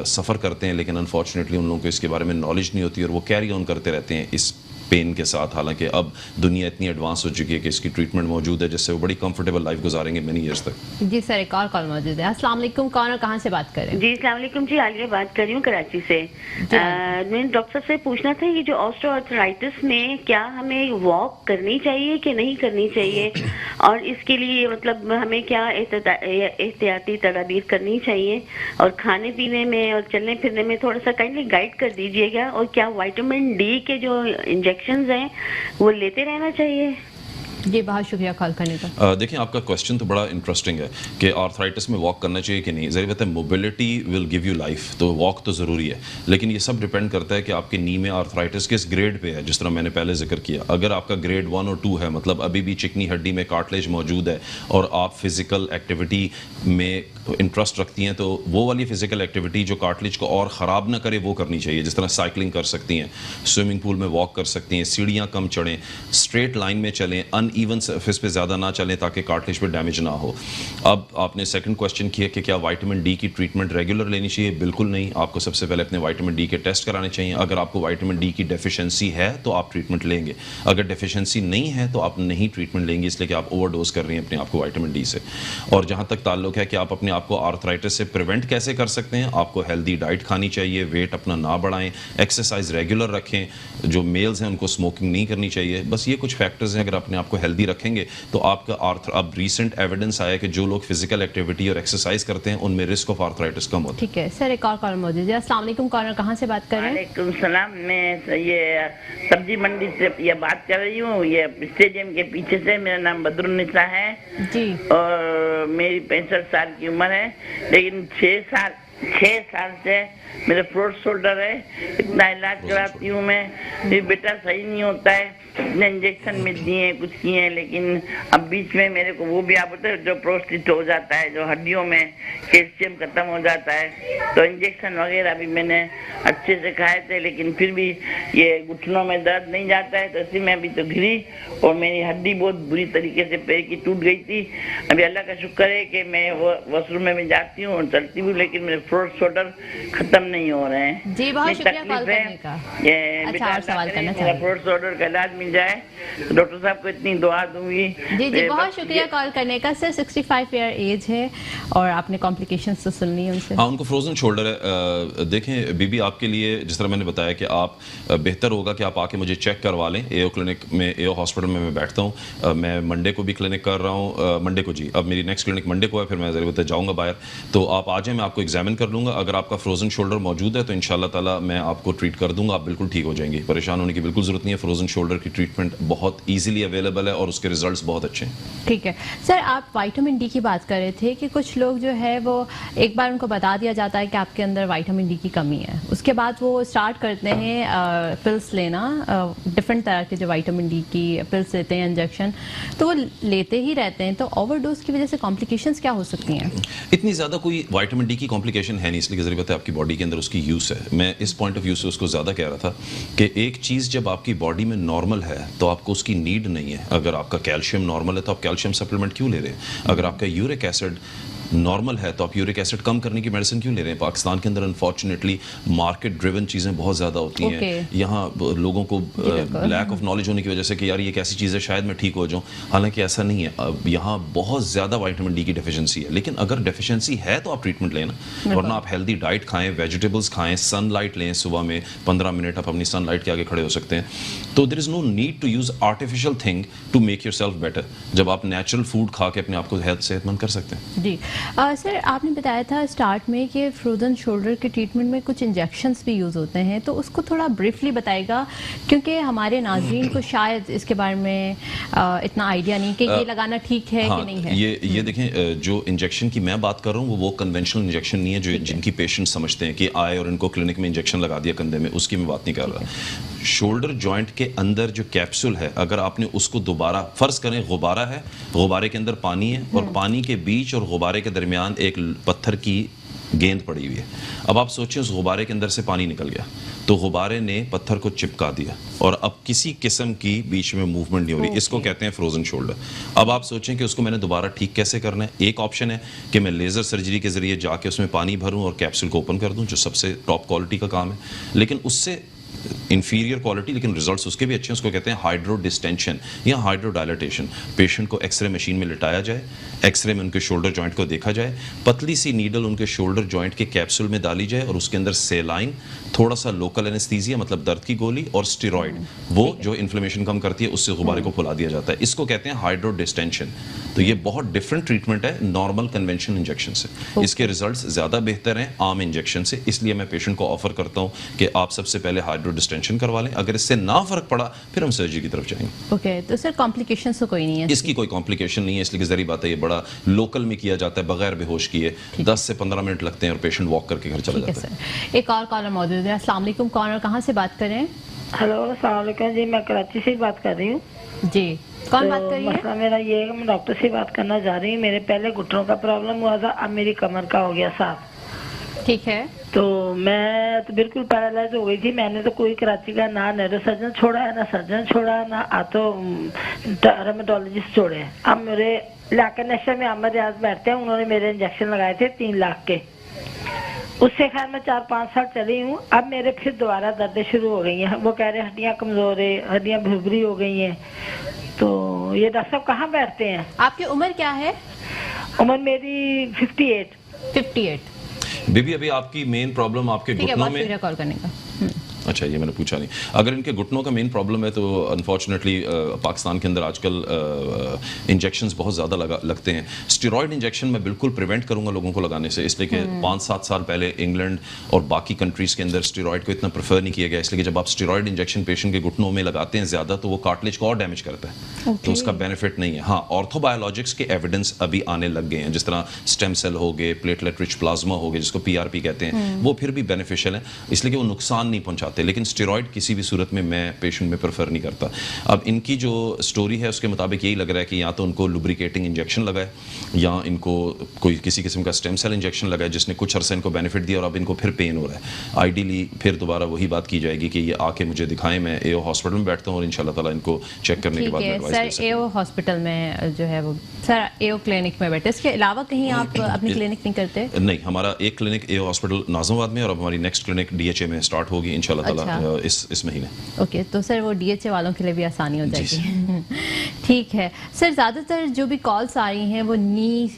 सफ़र करते हैं, लेकिन अनफॉर्चुनेटली उन लोगों को इसके बारे में नॉलेज नहीं होती और वो कैरी ऑन करते रहते हैं इस पेन के साथ। हालांकि अब दुनिया इतनी एडवांस हो चुकी है कि इसकी ट्रीटमेंट मौजूद है जिससे वो बड़ी कंफर्टेबल लाइफ गुजारेंगे मेनी इयर्स तक। जी सर, एक और कॉल मौजूद है। अस्सलाम वालेकुम, कौन और कहाँ से बात कर रहे हैं? जी अस्सलाम वालेकुम जी, आलिया बात कर रही हूँ कराची से। मैंने डॉक्टर से पूछना था ये जो ऑस्टियोआर्थराइटिस में क्या हमें वॉक करनी चाहिए कि नहीं करनी चाहिए, और इसके लिए मतलब हमें क्या एहतियाती तदाबीर करनी चाहिए, और खाने पीने में और चलने फिरने में थोड़ा सा काइंडली गाइड कर दीजिएगा, और क्या विटामिन डी के जो इंजेक्शंस हैं वो लेते रहना चाहिए? जी बहुत शुक्रिया कॉल करने का। देखिए आपका क्वेश्चन तो बड़ा इंटरेस्टिंग है कि आर्थराइटिस में वॉक करना चाहिए कि नहीं। ज़ाहिर बात है mobility will give you life, तो वॉक तो ज़रूरी है, लेकिन ये सब डिपेंड करता है कि आपके नी में आर्थराइटिस किस ग्रेड पे है। जिस तरह मैंने पहले जिक्र किया, अगर आपका ग्रेड 1 और 2 है, मतलब अभी भी चिकनी हड्डी में कार्टिलेज मौजूद है और आप फिजिकल एक्टिविटी में इंटरेस्ट रखती हैं, तो वो वाली फिजिकल एक्टिविटी जो कार्टिलेज को और ख़राब ना करे वो करनी चाहिए। जिस तरह साइकिलिंग कर सकती हैं, स्विमिंग पूल में वॉक कर सकती हैं, सीढ़ियाँ कम चढ़ें, स्ट्रेट लाइन में चलें, अनइवन सरफेस पे ज़्यादा ना चलें ताकि कार्टिलेज पे डैमेज ना हो। अब आपने सेकंड क्वेश्चन किया कि क्या विटामिन डी की ट्रीटमेंट रेगुलर लेनी चाहिए। बिल्कुल नहीं, आपको सबसे पहले अपने विटामिन डी के टेस्ट कराने चाहिए। अगर आपको विटामिन डी की डेफिशिएंसी है तो आप ट्रीटमेंट लेंगे, अगर डेफिशिएंसी नहीं है तो आप नहीं ट्रीटमेंट लेंगे, इसलिए कि आप ओवरडोज कर रही हैं अपने आप को विटामिन डी से। और जहाँ तक ताल्लुक है कि आप अपने आप को आर्थराइटिस से प्रिवेंट कैसे कर सकते हैं, आपको हेल्दी डाइट खानी चाहिए, वेट अपना ना बढ़ाएं, एक्सरसाइज रेगुलर रखें, जो मेल्स हैं उनको स्मोकिंग नहीं करनी चाहिए। बस ये कुछ फैक्टर्स हैं, अगर अपने आप को हेल्दी रखेंगे तो आपका अब रीसेंट एविडेंस आया कि जो लोग फिजिकल एक्टिविटी और एक्सरसाइज करते हैं उनमें रिस्क ऑफ आर्थराइटिस कम होता है। ठीक है सर, एक और कॉलर मौजूद है। अस्सलाम वालेकुम, कॉलर कहाँ से बात कर रहे हैं? वालेकुम सलाम, मैं ये सब्जी मंडी से ये बात कर रही हूँ, ये स्टेडियम के पीछे से। मेरा नाम बदरुन्निसा है जी, और मेरी 65 साल की उम्र है, लेकिन 6 साल से मेरे फ्लोर शोल्डर है। इतना इलाज कराती हूँ मैं, फिर बेटा सही नहीं होता है, इतने इंजेक्शन में दिए हैं, कुछ किए हैं, लेकिन अब बीच में मेरे को वो भी आप बताए जो प्रोस्टेट हो जाता है, जो हड्डियों में कैल्शियम खत्म हो जाता है, तो इंजेक्शन वगैरह भी मैंने अच्छे से खाए थे, लेकिन फिर भी ये घुटनों में दर्द नहीं जाता है। तो इसी में अभी तो गिरी और मेरी हड्डी बहुत बुरी तरीके से पैर की टूट गई थी। अभी अल्लाह का शुक्र है कि मैं वॉशरूम में जाती हूँ और चलती हूँ, लेकिन मेरे फ्लोर शोल्डर खत्म नहीं हो रहे हैं। जी बहुत शुक्रिया कॉल करने का। ये अच्छा, और सवाल करना मेरा चाहिए। फ्लोर शोल्डर का इलाज मिल जाए तो डॉक्टर साहब को इतनी दुआ दूंगी। जी जी बहुत शुक्रिया कॉल करने का। सर 65 ईयर एज है और आपने कॉम्प्लिकेशंस तो सुन ली उनसे। हाँ, उनको फ्रोजन शोल्डर है। देखें बीबी, आपके लिए जिस तरह मैंने बताया कि आप बेहतर होगा कि आप आके मुझे चेक करवा लें। एओ क्लिनिक में, एओ हॉस्पिटल में मैं बैठता हूँ। मैं मंडे को भी क्लिनिक कर रहा हूँ, मंडे को जी, अब मेरी नेक्स्ट क्लिनिक मंडे को है, फिर मैं ज़रूर जाऊँगा बाहर। तो आप आ जाए, मैं आपको एग्जामिन कर लूँगा। अगर आपका फ्रोजन शोल्डर मौजूद है तो इंशाल्लाह ताला मैं आपको ट्रीट कर दूँगा, आप बिल्कुल ठीक हो जाएंगी। परेशान होने की बिल्कुल ज़रूरत नहीं है। फ्रोजन शोल्डर की ट्रीटमेंट बहुत ईजिली अवेलेबल है और उसके रिजल्ट्स बहुत अच्छे हैं। ठीक है सर, आप विटामिन डी की बात कर रहे थे कि कुछ लोग जो है वो एक बार उनको बता दिया जाता है कि आपके अंदर विटामिन डी की कमी है, उसके बाद वो स्टार्ट करते हैं पिल्स लेना, डिफरेंट तरह के जो विटामिन डी की पिल्स लेते हैं, इंजेक्शन, तो वो लेते ही रहते हैं। तो ओवरडोज की वजह से कॉम्प्लिकेशंस क्या हो सकती हैं? इतनी ज़्यादा कोई विटामिन डी की कॉम्प्लिकेशन है नहीं, इसलिए ज़रूरत है आपकी बॉडी के अंदर उसकी यूज़ है। मैं इस पॉइंट ऑफ व्यू से उसको ज़्यादा कह रहा था कि एक चीज़ जब आपकी बॉडी में नॉर्मल है तो आपको उसकी नीड नहीं है। अगर आपका कैल्शियम नॉर्मल है तो आप कैल्शियम सप्लीमेंट क्यों ले रहे हैं? अगर आपका यूरिक एसिड नॉर्मल है तो आप यूरिक एसिड कम करने की मेडिसिन क्यों ले रहे हैं? पाकिस्तान के अंदर अनफॉर्चुनेटली मार्केट ड्रिवन चीज़ें बहुत ज़्यादा होती हैं। यहाँ लोगों को लैक ऑफ नॉलेज होने की वजह से कि यार ये कैसी चीज़ है, शायद मैं ठीक हो जाऊँ, हालांकि ऐसा नहीं है। अब यहाँ बहुत ज़्यादा विटामिन डी की डेफिशिएंसी है, लेकिन अगर डेफिशिएंसी है तो आप ट्रीटमेंट लेना, वरना आप हेल्दी डाइट खाएं, वेजिटेबल्स खाएं, सनलाइट लें, सुबह में 15 मिनट आप अपनी सनलाइट के आगे खड़े हो सकते हैं। तो there is no need to use artificial thing to make yourself better, जब आप नेचुरल फूड खा के अपने आप को सेहतमंद कर सकते हैं। जी सर, आपने बताया था स्टार्ट में कि फ्रोजन शोल्डर के ट्रीटमेंट में कुछ इंजेक्शंस भी यूज़ होते हैं, तो उसको थोड़ा ब्रीफली बताएगा, क्योंकि हमारे नाज़रीन को शायद इसके बारे में इतना आइडिया नहीं कि ये लगाना ठीक है कि नहीं है। ये देखें, जो इंजेक्शन की मैं बात कर रहा हूँ वो कन्वेंशनल इंजेक्शन नहीं है जो जिनकी पेशेंट समझते हैं कि आए और इनको क्लिनिक में इंजेक्शन लगा दिया कंधे में, उसकी मैं बात नहीं कर रहा। शोल्डर जॉइंट के अंदर जो कैप्सूल है, अगर आपने उसको दोबारा, फर्ज करें गुब्बारा है, गुब्बारे के अंदर पानी है और पानी के बीच और गुब्बारे के दरमियान एक पत्थर की गेंद पड़ी हुई है। अब आप सोचें उस गुब्बारे के अंदर से पानी निकल गया तो गुब्बारे ने पत्थर को चिपका दिया और अब किसी किस्म की बीच में मूवमेंट नहीं हो रही। इसको कहते हैं फ्रोजन शोल्डर। अब आप सोचें कि उसको मैंने दोबारा ठीक कैसे करना है। एक ऑप्शन है कि मैं लेज़र सर्जरी के ज़रिए जाके उसमें पानी भरूं और कैप्सूल को ओपन कर दूं, जो सबसे टॉप क्वालिटी का काम है, लेकिन उससे इंफीरियर क्वालिटी, लेकिन रिजल्ट्स उसके भी अच्छे हैं। उसको कहते हैं हाइड्रो डिस्टेंशन या हाइड्रो डायलेटेशन। पेशेंट को एक्सरे मशीन में लिटाया जाए, एक्सरे में उनके शोल्डर जॉइंट को देखा जाए, पतली सी नीडल उनके शोल्डर जॉइंट के कैप्सूल में डाली जाए और उसके अंदर सेलाइन, थोड़ा सा लोकल एनेस्थीसिया मतलब दर्द की गोली और स्टेरॉइड, वो जो इन्फ्लेमेशन कम करती है, उससे गुब्बारे को फुला दिया जाता है। इसको कहते हैं हाइड्रो डिस्टेंशन। तो ये बहुत डिफरेंट ट्रीटमेंट है नॉर्मल कन्वेंशन इंजेक्शन से। इसके रिजल्ट्स ज़्यादा बेहतर हैं आम इंजेक्शन से, इसलिए मैं पेशेंट को ऑफर करता हूँ कि आप सबसे पहले फाइब्रो डिस्टेंशन करवा लें। अगर इससे ना फर्क पड़ा फिर हम सर्जरी की तरफ जाएंगे। ओके, तो सर कॉम्प्लिकेशन तो कोई नहीं है? इसकी कोई कॉम्प्लिकेशन नहीं है, इसलिए जरी बात है ये बड़ा लोकल में किया जाता है बगैर बेहोश किए, 10 से 15 मिनट लगते हैं और पेशेंट वॉक करके घर चला जाता है। सर एक और कॉलर मौजूद है। अस्सलाम वालेकुम, कौन और कहाँ से बात कर रहे हैं? हेलो, अस्सलाम वालेकुम जी, मैं कराची से बात कर रही हूँ। जी, कौन बात कर रही है? मसला मेरा ये है कि मैं डॉक्टर से बात करना चाह रही हूँ। मेरे पहले घुटनों का प्रॉब्लम हुआ था, अब मेरी कमर का हो गया साफ। ठीक है। तो मैं तो बिल्कुल पैरालाइज हो गई थी। मैंने तो कोई कराची का ना न्यूरो सर्जन छोड़ा है, ना सर्जन छोड़ा है, ना आतो रेमेटोलॉजिस्ट छोड़े हैं। अब मेरे इलाका नशा में अहमद रियाज बैठते हैं, उन्होंने मेरे इंजेक्शन लगाए थे 3 लाख के। उससे खैर मैं 4-5 साल चली हूँ। अब मेरे फिर दोबारा दर्द शुरू हो गई हैं। वो कह रहे हैं हड्डियाँ कमजोर है, हड्डियाँ भुरभुरी हो गई हैं। तो ये डॉक्टर साहब कहाँ बैठते हैं? आपकी उम्र क्या है? उम्र मेरी 58। बेबी अभी आपकी मेन प्रॉब्लम आपके घुटनों में कॉल करने का। अच्छा, ये मैंने पूछा नहीं। अगर इनके घुटनों का मेन प्रॉब्लम है तो अनफॉर्चुनेटली पाकिस्तान के अंदर आजकल इंजेक्शंस बहुत ज़्यादा लगते हैं। स्टेरॉयड इंजेक्शन मैं बिल्कुल प्रिवेंट करूंगा लोगों को लगाने से, इसलिए कि 5-7 साल पहले इंग्लैंड और बाकी कंट्रीज़ के अंदर स्टेरॉयड को इतना प्रेफर नहीं किया गया, इसलिए कि जब आप स्टेरॉयड इंजेक्शन पेशेंट के घुटनों में लगाते हैं ज़्यादा तो वो कार्टिलेज को और डैमेज करता है। तो उसका बेनिफिट नहीं है। हाँ, ऑर्थोबायोलॉजिक्स के एविडेंस अभी आने लग गए हैं, जिस तरह स्टेम सेल हो गए, प्लेटलेट रिच प्लाज्मा हो गए, जिसको PRP कहते हैं, वो फिर भी बेनिफिशियल है, इसलिए कि वो नुकसान नहीं पहुंचाते। लेकिन स्टेरॉयड किसी भी सूरत में मैं पेशेंट में प्रेफर नहीं करता। अब इनकी जो स्टोरी है उसके मुताबिक यही लग रहा है कि या तो उनको लुब्रिकेटिंग इंजेक्शन लगा है या इनको कोई किसी किस्म का स्टेम सेल इंजेक्शन लगा है जिसने कुछ अरसे इनको बेनिफिट दिया और अब इनको फिर पेन हो रहा है। आइडियली फिर दोबारा वही बात की जाएगी कि ये आके मुझे दिखाएं, मैं AO हॉस्पिटल में बैठता हूँ और इंशाल्लाह ताला इनको चेक करने के बाद मैं एडवाइस दे सकता हूं। AO हॉस्पिटल में जो है वो सर AO क्लिनिक में बैठे, इसके अलावा कहीं आप अपनी क्लिनिक नहीं करते? नहीं, हमारा एक क्लिनिक AO हॉस्पिटल नाज़िमाबाद में और अब हमारी नेक्स्ट क्लिनिक DHA में स्टार्ट होगी इंशाल्लाह ताला इस महीने। ओके, तो सर वो DHA वालों के लिए भी आसानी हो जाएगी। ठीक है सर, ज़्यादातर जो भी कॉल्स आ रही हैं वो नी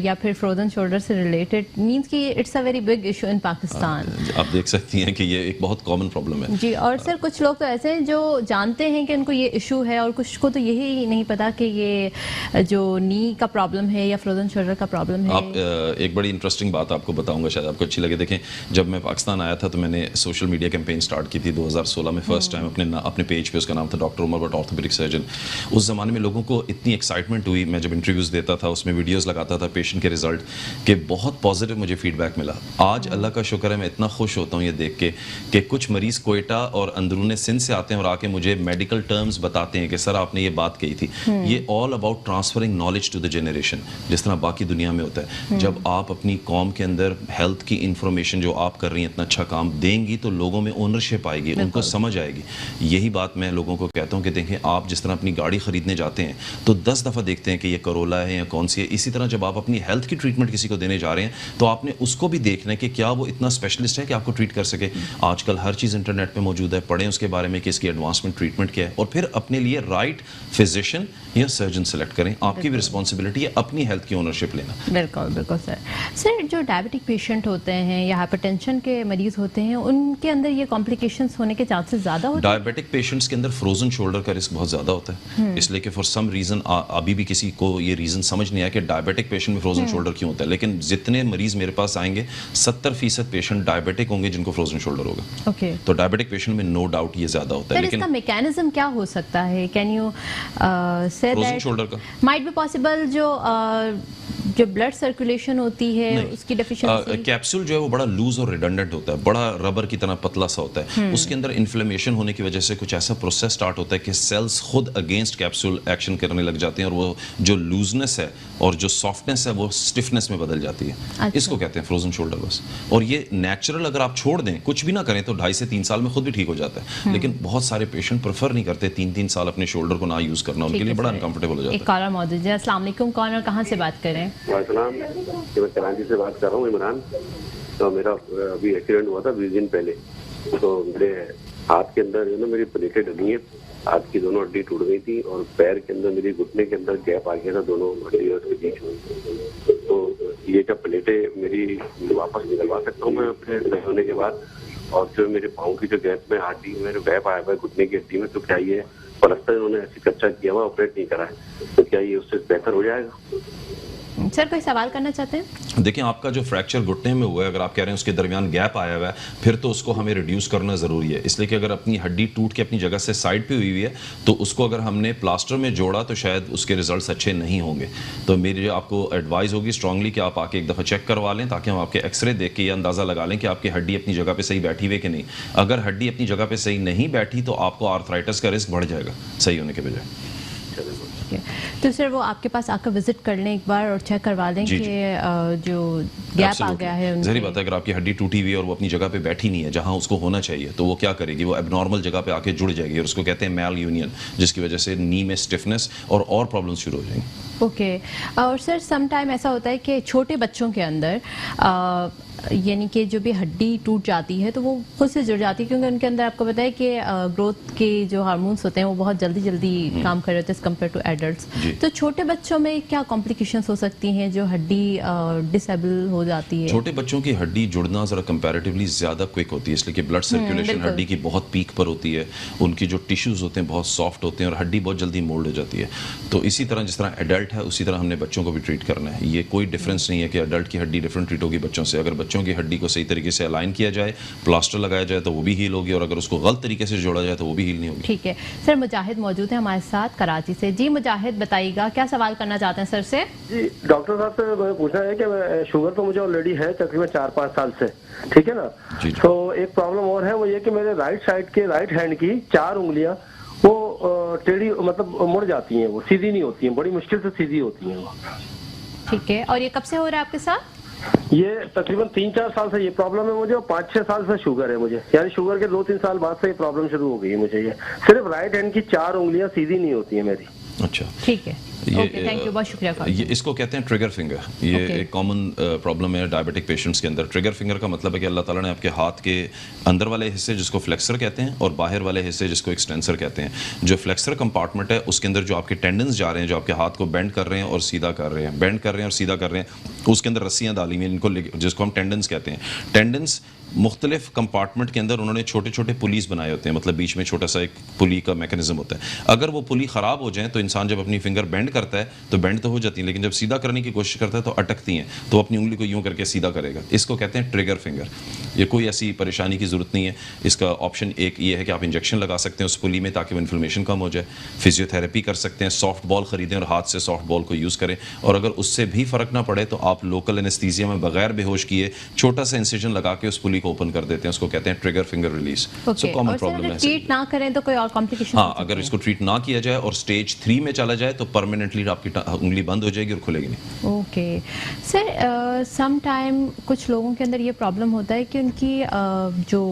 या फिर फ्रोजन शोल्डर से रिलेटेड, मींस कि it's a very big issue in Pakistan. आप देख सकती हैं कि ये एक बहुत कॉमन प्रॉब्लम है जी। और सर कुछ लोग तो ऐसे हैं जो जानते हैं कि उनको ये इशू है और कुछ को तो यही नहीं पता कि ये जो नी का प्रॉब्लम है या फ्रोजन शोल्डर का प्रॉब्लम है। आप एक बड़ी इंटरेस्टिंग बात आपको बताऊंगा, शायद आपको अच्छी लगे। देखें, जब मैं पाकिस्तान आया था तो मैंने सोशल मीडिया कैंपेन स्टार्ट की थी 2016 में फर्स्ट टाइम अपने पेज पे। उसका नाम था doctor Umar Bhatt orthopaedic surgeon. उस ज़माने में लोगों को इतनी एक्साइटमेंट हुई, मैं जब इंटरव्यूज़ देता था उसमें वीडियोज़ लगाता था पेशेंट के रिजल्ट के, बहुत पॉजिटिव मुझे फीडबैक मिला। आज अल्लाह का शुक्र है, मैं इतना खुश होता हूँ ये देख के कि कुछ मरीज़ कोयटा और अंदरूने सिंध से आते हैं और आके मुझे मेडिकल टर्म्स बताते हैं कि सर आपने ये बात कही थी। ये all about transferring knowledge to the generation, जिस तरह बाकी दुनिया में होता है। जब आप अपनी कौम के अंदर हेल्थ की इंफॉर्मेशन जो आप कर रही हैं इतना अच्छा काम देंगी तो लोगों में ओनरशिप आएगी, उनको समझ आएगी। यही बात मैं लोगों को कहता हूँ कि देखें, आप जिस तरह अपनी गाड़ी खरीदने जाते हैं तो 10 दफ़ा देखते हैं कि ये करोला है या कौन सी है। इसी तरह जब आप अपनी हेल्थ की ट्रीटमेंट किसी को देने जा रहे हैं तो आपने उसको भी देखना है कि क्या वो इतना स्पेशलिस्ट है कि आपको ट्रीट कर सके। आजकल हर चीज़ इंटरनेट पे मौजूद है, पढ़ें उसके बारे में कि इसकी एडवांसमेंट ट्रीटमेंट क्या है और फिर अपने लिए राइट फिजिशियन या सर्जन सेलेक्ट करें। आपकी भी रिस्पॉन्सिबिलिटी है अपनी हेल्थ की ओनरशिप लेना। बिल्कुल बिल्कुल सर। सर जो डायबिटिक पेशेंट होते हैं या हाइपरटेंशन के मरीज होते हैं उनके अंदर ये कॉम्प्लिकेशंस होने के चांसेस ज़्यादा होते हैं? डायबिटिक पेशेंट्स के अंदर फ्रोजन शोल्डर का रिस्क बहुत ज़्यादा होता है, इसलिए कि फॉर सम रीज़न अभी भी किसी को ये रीज़न समझ नहीं आया कि डायबिटिक पेशेंट में फ्रोजन शोल्डर क्यों होता है। लेकिन जितने मरीज मेरे पास आएंगे 70% पेशेंट डायबिटिक होंगे जिनको फ्रोजन शोल्डर होगा। ओके, तो डायबिटिक पेशेंट में नो डाउट ये ज़्यादा होता है। लेकिन इसका मैकेनिज्म क्या हो सकता है? कैन यू से फ्रोजन शोल्डर का माइट बी पॉसिबल जो ब्लड सर्कुलेशन होती है उसकी डेफिशिएंसी। कैप्सूल जो है वो बड़ा लूज और रिडंडेंट होता है, बड़ा रबर की तरह पतला सा होता है। उसके अंदर इन्फ्लेमेशन होने की वजह से कुछ ऐसा प्रोसेस स्टार्ट होता है कि सेल्स खुद अगेंस्ट कैप्सूल एक्शन करने लग जाते हैं और वो जो लूजनेस है और जो सॉफ्टनेस है वो स्टिफनेस में बदल जाती है। अच्छा। इसको कहते हैं फ्रोजन शोल्डर बस। और ये नेचुरल, अगर आप छोड़ दें कुछ भी ना करें तो 2.5 से 3 साल में खुद भी ठीक हो जाता है। लेकिन बहुत सारे पेशेंट प्रेफर नहीं करते 3-3 साल अपने शोल्डर को ना यूज करना, उनके लिए बड़ा अनकंफर्टेबल हो जाता है। एक कॉलर मौजूद है। अस्सलाम वालेकुम, कौन और कहां से बात कर रहे हैं? मैं कराची से बात कर रहा हूँ, इमरान। तो मेरा अभी एक्सीडेंट हुआ था 20 दिन पहले। तो मेरे हाथ के अंदर जो ना मेरी प्लेटें डली हैं, हाथ की दोनों हड्डी टूट गई थी और पैर के अंदर मेरी घुटने के अंदर गैप आ गया था दोनों हड्डियों के बीच में। तो ये जब प्लेटें मेरी वापस निकलवा सकता हूँ मैं अपने सही होने के बाद। और जो मेरे पाँव की जो गैप में हड्डी मेरे गैप आया हुआ है घुटने की हड्डी में, तो क्या ये प्लास्टर उन्होंने ऐसे कच्चा किया हुआ, ऑपरेट नहीं करा है, तो क्या ये उससे बेहतर हो जाएगा? सर कोई सवाल करना चाहते हैं? देखिए, आपका जो फ्रैक्चर घुटने में हुआ है, अगर आप कह रहे हैं उसके दरमियान गैप आया हुआ है, फिर तो उसको हमें रिड्यूस करना ज़रूरी है। इसलिए कि अगर अपनी हड्डी टूट के अपनी जगह से साइड पे हुई है तो उसको अगर हमने प्लास्टर में जोड़ा तो शायद उसके रिजल्ट्स अच्छे नहीं होंगे। तो मेरी आपको एडवाइस होगी स्ट्रांगली कि आप आके एक दफ़ा चेक करवा लें, ताकि हम आपके एक्सरे देख के ये अंदाज़ा लगा लें कि आपकी हड्डी अपनी जगह पर सही बैठी हुई कि नहीं। अगर हड्डी अपनी जगह पर सही नहीं बैठी तो आपको आर्थराइटिस का रिस्क बढ़ जाएगा सही होने के बजाय। तो सर वो आपके पास आकर विजिट कर लें एक बार और चेक करवा दें कि जो गैप आ गया है। ज़ाहिर बात है, अगर आपकी हड्डी टूटी हुई है और वो अपनी जगह पे बैठी नहीं है जहां उसको होना चाहिए, तो वो क्या करेगी, वो एबनॉर्मल जगह पे आके जुड़ जाएगी और उसको कहते हैं मैल यूनियन, जिसकी वजह से नी में स्टिफनेस और प्रॉब्लम्स शुरू हो जाएंगी। ओके। और सर सम टाइम ऐसा होता है कि छोटे बच्चों के अंदर यानी कि जो भी हड्डी टूट जाती है तो वो खुद से जुड़ जाती है, क्योंकि उनके अंदर आपको पता है कि ग्रोथ के जो हार्मोन्स होते हैं वो बहुत जल्दी काम कर रहे होते हैं एज कम्पेयर टू एडल्ट्स। तो छोटे बच्चों में क्या कॉम्प्लिकेशंस हो सकती हैं जो हड्डी डिसेबल हो जाती है? छोटे बच्चों की हड्डी जुड़ना ज़रा कंपैरेटिवली ज़्यादा क्विक होती है, इसलिए कि ब्लड सर्कुलेशन हड्डी की बहुत पीक पर होती है, उनकी जो टिश्यूज़ होते हैं बहुत सॉफ्ट होते हैं और हड्डी बहुत जल्दी मोल्ड हो जाती है। तो इसी तरह जिस तरह एडल्ट है उसी तरह हमने बच्चों को भी ट्रीट करना है। ये कोई डिफरेंस नहीं है कि एडल्ट की हड्डी डिफरेंट ट्रीट होगी बच्चों से। अगर बच्चों की हड्डी को सही तरीके से अलाइन किया जाए, प्लास्टर लगाया जाए तो वो भी हील होगी, और अगर उसको गलत तरीके से जोड़ा जाए तो वो भी हील नहीं होगी। ठीक है सर, मुजाहिद मौजूद है हमारे साथ कराची से। जी मुजाहिद बताइएगा, क्या सवाल करना चाहते हैं सर से? जी डॉक्टर साहब से मुझे पूछना है कि शुगर तो मुझे ऑलरेडी है तकरीबन 4-5 साल से, ठीक है ना। तो एक प्रॉब्लम और है, वो ये कि मेरे राइट साइड के राइट हैंड की 4 उंगलियां वो टेढ़ी मतलब मुड़ जाती हैं, वो सीधी नहीं होती हैं, बड़ी मुश्किल से सीधी होती हैं वो। ठीक है, और ये कब से हो रहा है आपके साथ? ये तकरीबन 3-4 साल से ये प्रॉब्लम है मुझे, और 5-6 साल से शुगर है मुझे, यानी शुगर के 2-3 साल बाद से ये प्रॉब्लम शुरू हो गई है मुझे। ये सिर्फ राइट हैंड की 4 उंगलियां सीधी नहीं होती है मेरी। अच्छा ठीक है, थैंक यू, बहुत शुक्रिया। ये इसको कहते हैं ट्रिगर फिंगर। ये एक कॉमन प्रॉब्लम है डायबिटिक पेशेंट्स के अंदर। ट्रिगर फिंगर का मतलब है कि अल्लाह ताला ने आपके हाथ के अंदर वाले हिस्से जिसको फ्लेक्सर कहते हैं और बाहर वाले हिस्से जिसको एक्सटेंसर कहते हैं, जो फ्लेक्सर कंपार्टमेंट है उसके अंदर जो आपके टेंडन्स जा रहे हैं, जो आपके हाथ को बेंड कर रहे हैं और सीधा कर रहे हैं, बेंड कर रहे हैं और सीधा कर रहे हैं, उसके अंदर रस्सियाँ डाली हुई हैं, इनको जिसको हम टेंडन्स कहते हैं। टेंडन्स मुख्तलिफ कंपार्टमेंट के अंदर उन्होंने छोटे छोटे पुलीस बनाए होते हैं, मतलब बीच में छोटा सा एक पुली का मैकेनिज्म होता है। अगर वो पुली ख़राब हो जाए तो इंसान जब अपनी फिंगर बेंड करता है तो बेंड तो हो जाती है, लेकिन जब सीधा करने की कोशिश करता है तो अटकती हैं, तो अपनी उंगली को यूं करके सीधा करेगा। इसको कहते हैं ट्रिगर फिंगर। ये कोई ऐसी परेशानी की ज़रूरत नहीं है। इसका ऑप्शन एक ये है कि आप इंजेक्शन लगा सकते हैं उस पुली में ताकि वो इन्फ्लेमेशन कम हो जाए। फिजियोथेरेपी कर सकते हैं, सॉफ्ट बॉल ख़रीदें और हाथ से सॉफ्ट बॉल को यूज़ करें, और अगर उससे भी फ़र्क ना पड़े तो आप लोकल एनेस्थीसिया में बगैर बेहोश किए छोटा सा इंसिजन लगा के उस पुली को ओपन कर देते हैं, उसको कहते हैं trigger finger release. So common problem है। ट्रीट ना करें तो कोई और कॉम्प्लिकेशन? हाँ, अगर इसको ट्रीट ना किया जाए और स्टेज 3 में चला जाए तो परमानेंटली आपकी उंगली बंद हो जाएगी और खुलेगी नहीं। ओके सर, सम टाइम कुछ लोगों के अंदर ये प्रॉब्लम होता है कि उनकी जो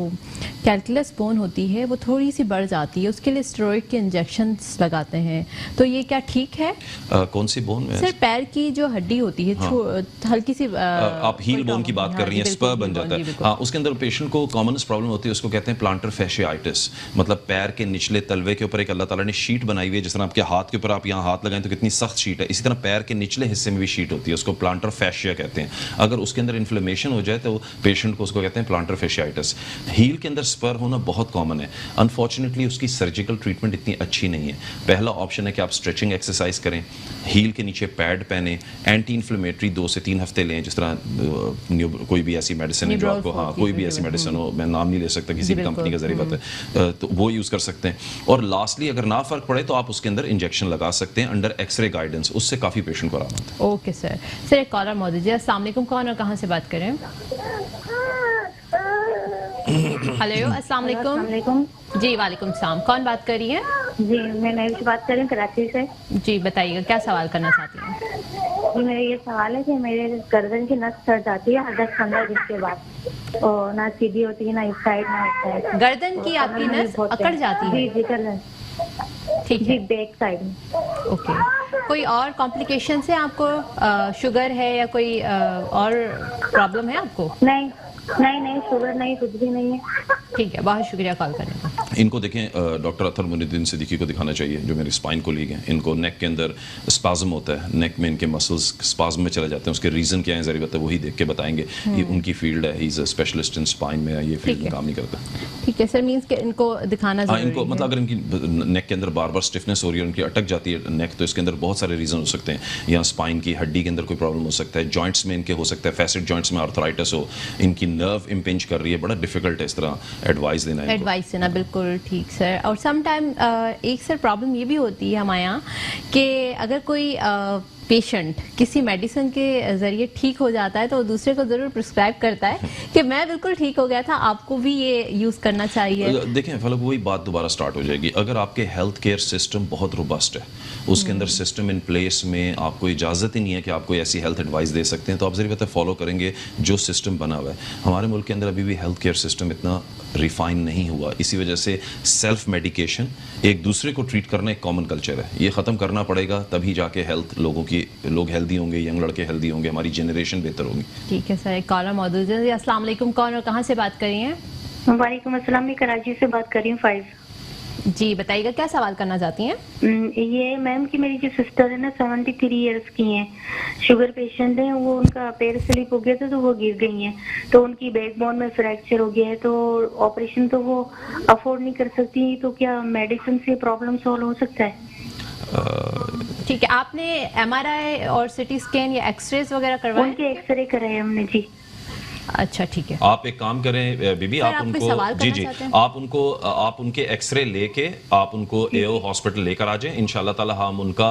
कैल्कुलस बोन होती है वो थोड़ी सी बढ़ जाती है, उसके लिए स्टेरॉइड के इंजेक्शंस लगाते हैं, तो ये क्या ठीक है? कौन सी बोन में? सर पैर की जो हड्डी होती है, हल्की सी आप हील बोन की बात कर रही हैं, स्पर बन जाता है। हाँ, उसके अंदर पेशेंट को कॉमनस्ट प्रॉब्लम होती है, उसको कहते हैं प्लांटर फैशियाइटिस। मतलब पैर के निचले तलवे के ऊपर एक अल्लाह ताला ने शीट बनाई हुई है, जिस तरह आपके हाथ के ऊपर आप यहाँ हाथ लगाएं तो कितनी सख्त शीट है, इसी तरह पैर के निचले हिस्से में भी शीट होती है, उसको प्लांटर फैशिया कहते हैं। अगर उसके अंदर इन्फ्लेमेशन हो जाए तो पेशेंट को उसको कहते हैं प्लांटर फैशियाइटिस। हील के अंदर स्पर होना बहुत कॉमन है। अनफॉर्चुनेटली उसकी सर्जिकल ट्रीटमेंट इतनी अच्छी नहीं है। पहला ऑप्शन है कि आप स्ट्रेचिंग एक्सरसाइज करें, हील के नीचे पैड पहने, एंटी इन्फ्लेमेटरी 2 से 3 हफ्ते लें, जिस तरह कोई भी ऐसी मेडिसिन है जो आपको, हाँ कोई भी ऐसी मेडिसिन हो, मैं नाम नहीं ले सकता किसी भी कंपनी का ज़रिए है, तो वो यूज़ कर सकते हैं। और लास्टली अगर ना फ़र्क पड़े तो आप उसके अंदर इंजेक्शन लगा सकते हैं अंडर एक्सरे गाइडेंस, उससे काफ़ी पेशेंट को आराम होता है। Okay sir. सर एक कॉलर मौजूद है, अस्सलाम वालेकुम, कौन और कहाँ से बात करें? हेलो, अस्सलाम वालेकुम। जी वालेकुम सलाम, कौन बात कर रही है? जी मैं नईम से बात कर रही हूँ, कराची से। जी बताइएगा, क्या सवाल करना चाहती हैं? जी मेरा ये सवाल है कि मेरे गर्दन की नस चढ़ जाती है 10-15 दिन के बाद, और ना सीधी होती है, ना इस साइड ना उस साइड। गर्दन की आपकी नस अकड़ जाती है? जी जी गर्दन, ठीक है, बैक साइड में। ओके, कोई और कॉम्प्लिकेशन है आपको? शुगर है या कोई और प्रॉब्लम है आपको? नहीं, शुगर नहीं, कुछ भी नहीं है। ठीक है, बहुत शुक्रिया कॉल करने का। इनको देखें, डॉक्टर अतर मुनीद्दीन सिद्दीकी को दिखाना चाहिए, जो मेरे स्पाइन कोलीग हैं। इनको नेक के अंदर स्पाज्म होता है, नेक में इनके मसल्स स्पाज्म में चले जाते हैं। उसके रीज़न क्या है ज़रूर बता, वही देख के बताएंगे। ये उनकी फील्ड है, he is a specialist in spine में, ये फील्ड में काम नहीं करता। ठीक है सर, मींस कि इनको दिखाना ज़रूरी है। इनको मतलब अगर इनकी नेक के अंदर बार बार स्टिफनेस हो रही है, उनकी अटक जाती है नेक, तो इसके अंदर बहुत सारे रीज़न हो सकते हैं। या स्पाइन की हड्डी के अंदर कोई प्रॉब्लम हो सकता है, जॉइंट्स में इनके हो सकता है, फैसेट जॉइंट्स में आर्थराइटिस हो, इनकी नर्व इम्पिंज कर रही है। बड़ा डिफिकल्ट है इस तरह एडवाइस देना। एडवाइस देना बिल्कुल ठीक सर। और सम टाइम एक सर प्रॉब्लम ये भी होती है हमारे यहाँ कि अगर कोई पेशेंट किसी मेडिसिन के ज़रिए ठीक हो जाता है तो वो दूसरे को ज़रूर प्रिस्क्राइब करता है कि मैं बिल्कुल ठीक हो गया था, आपको भी ये यूज़ करना चाहिए। देखें फलक, वही बात दोबारा स्टार्ट हो जाएगी। अगर आपके हेल्थ केयर सिस्टम बहुत रोबस्ट है, उसके अंदर सिस्टम इन प्लेस में आपको इजाज़त ही नहीं है कि आप कोई ऐसी हेल्थ एडवाइस दे सकते हैं, तो आप ज़रूर पता फॉलो करेंगे जो सिस्टम बना हुआ है। हमारे मुल्क के अंदर अभी भी हेल्थ केयर सिस्टम इतना रिफाइन नहीं हुआ, इसी वजह से सेल्फ मेडिकेशन, एक दूसरे को ट्रीट करना एक कॉमन कल्चर है। ये ख़त्म करना पड़ेगा, तभी जाके हेल्थ लोग हेल्दी होंगे, यंग लड़के हेल्दी होंगे, हमारी जनरेशन बेहतर होगी। ठीक है सर, एक कॉलर मौजूद है। अस्सलाम वालेकुम, कौन और कहाँ से बात कर रही हैं? वालेकुम अस्सलाम, मैं कराची से बात कर रही हूँ 5। जी बताइएगा, क्या सवाल करना चाहती हैं? ये मैम की मेरी जो सिस्टर है ना 73 इयर्स की हैं, शुगर पेशेंट हैं। वो उनका पैर स्लिप हो गया था तो वो गिर गई हैं, तो उनकी बैकबोन में फ्रैक्चर हो गया है, तो ऑपरेशन तो वो अफोर्ड नहीं कर सकती, तो क्या मेडिसिन से प्रॉब्लम सॉल्व हो सकता है? ठीक है, आपने MRI और सिटी स्कैन या एक्सरेज वगैरह करवाए? उनके एक्सरे कराए हमने जी। अच्छा ठीक है, आप एक काम करें बीबी, आप उनको जी आप उनके एक्सरे लेके आप उनको एओ हॉस्पिटल लेकर आ जाएं। इंशाल्लाह ताला हम उनका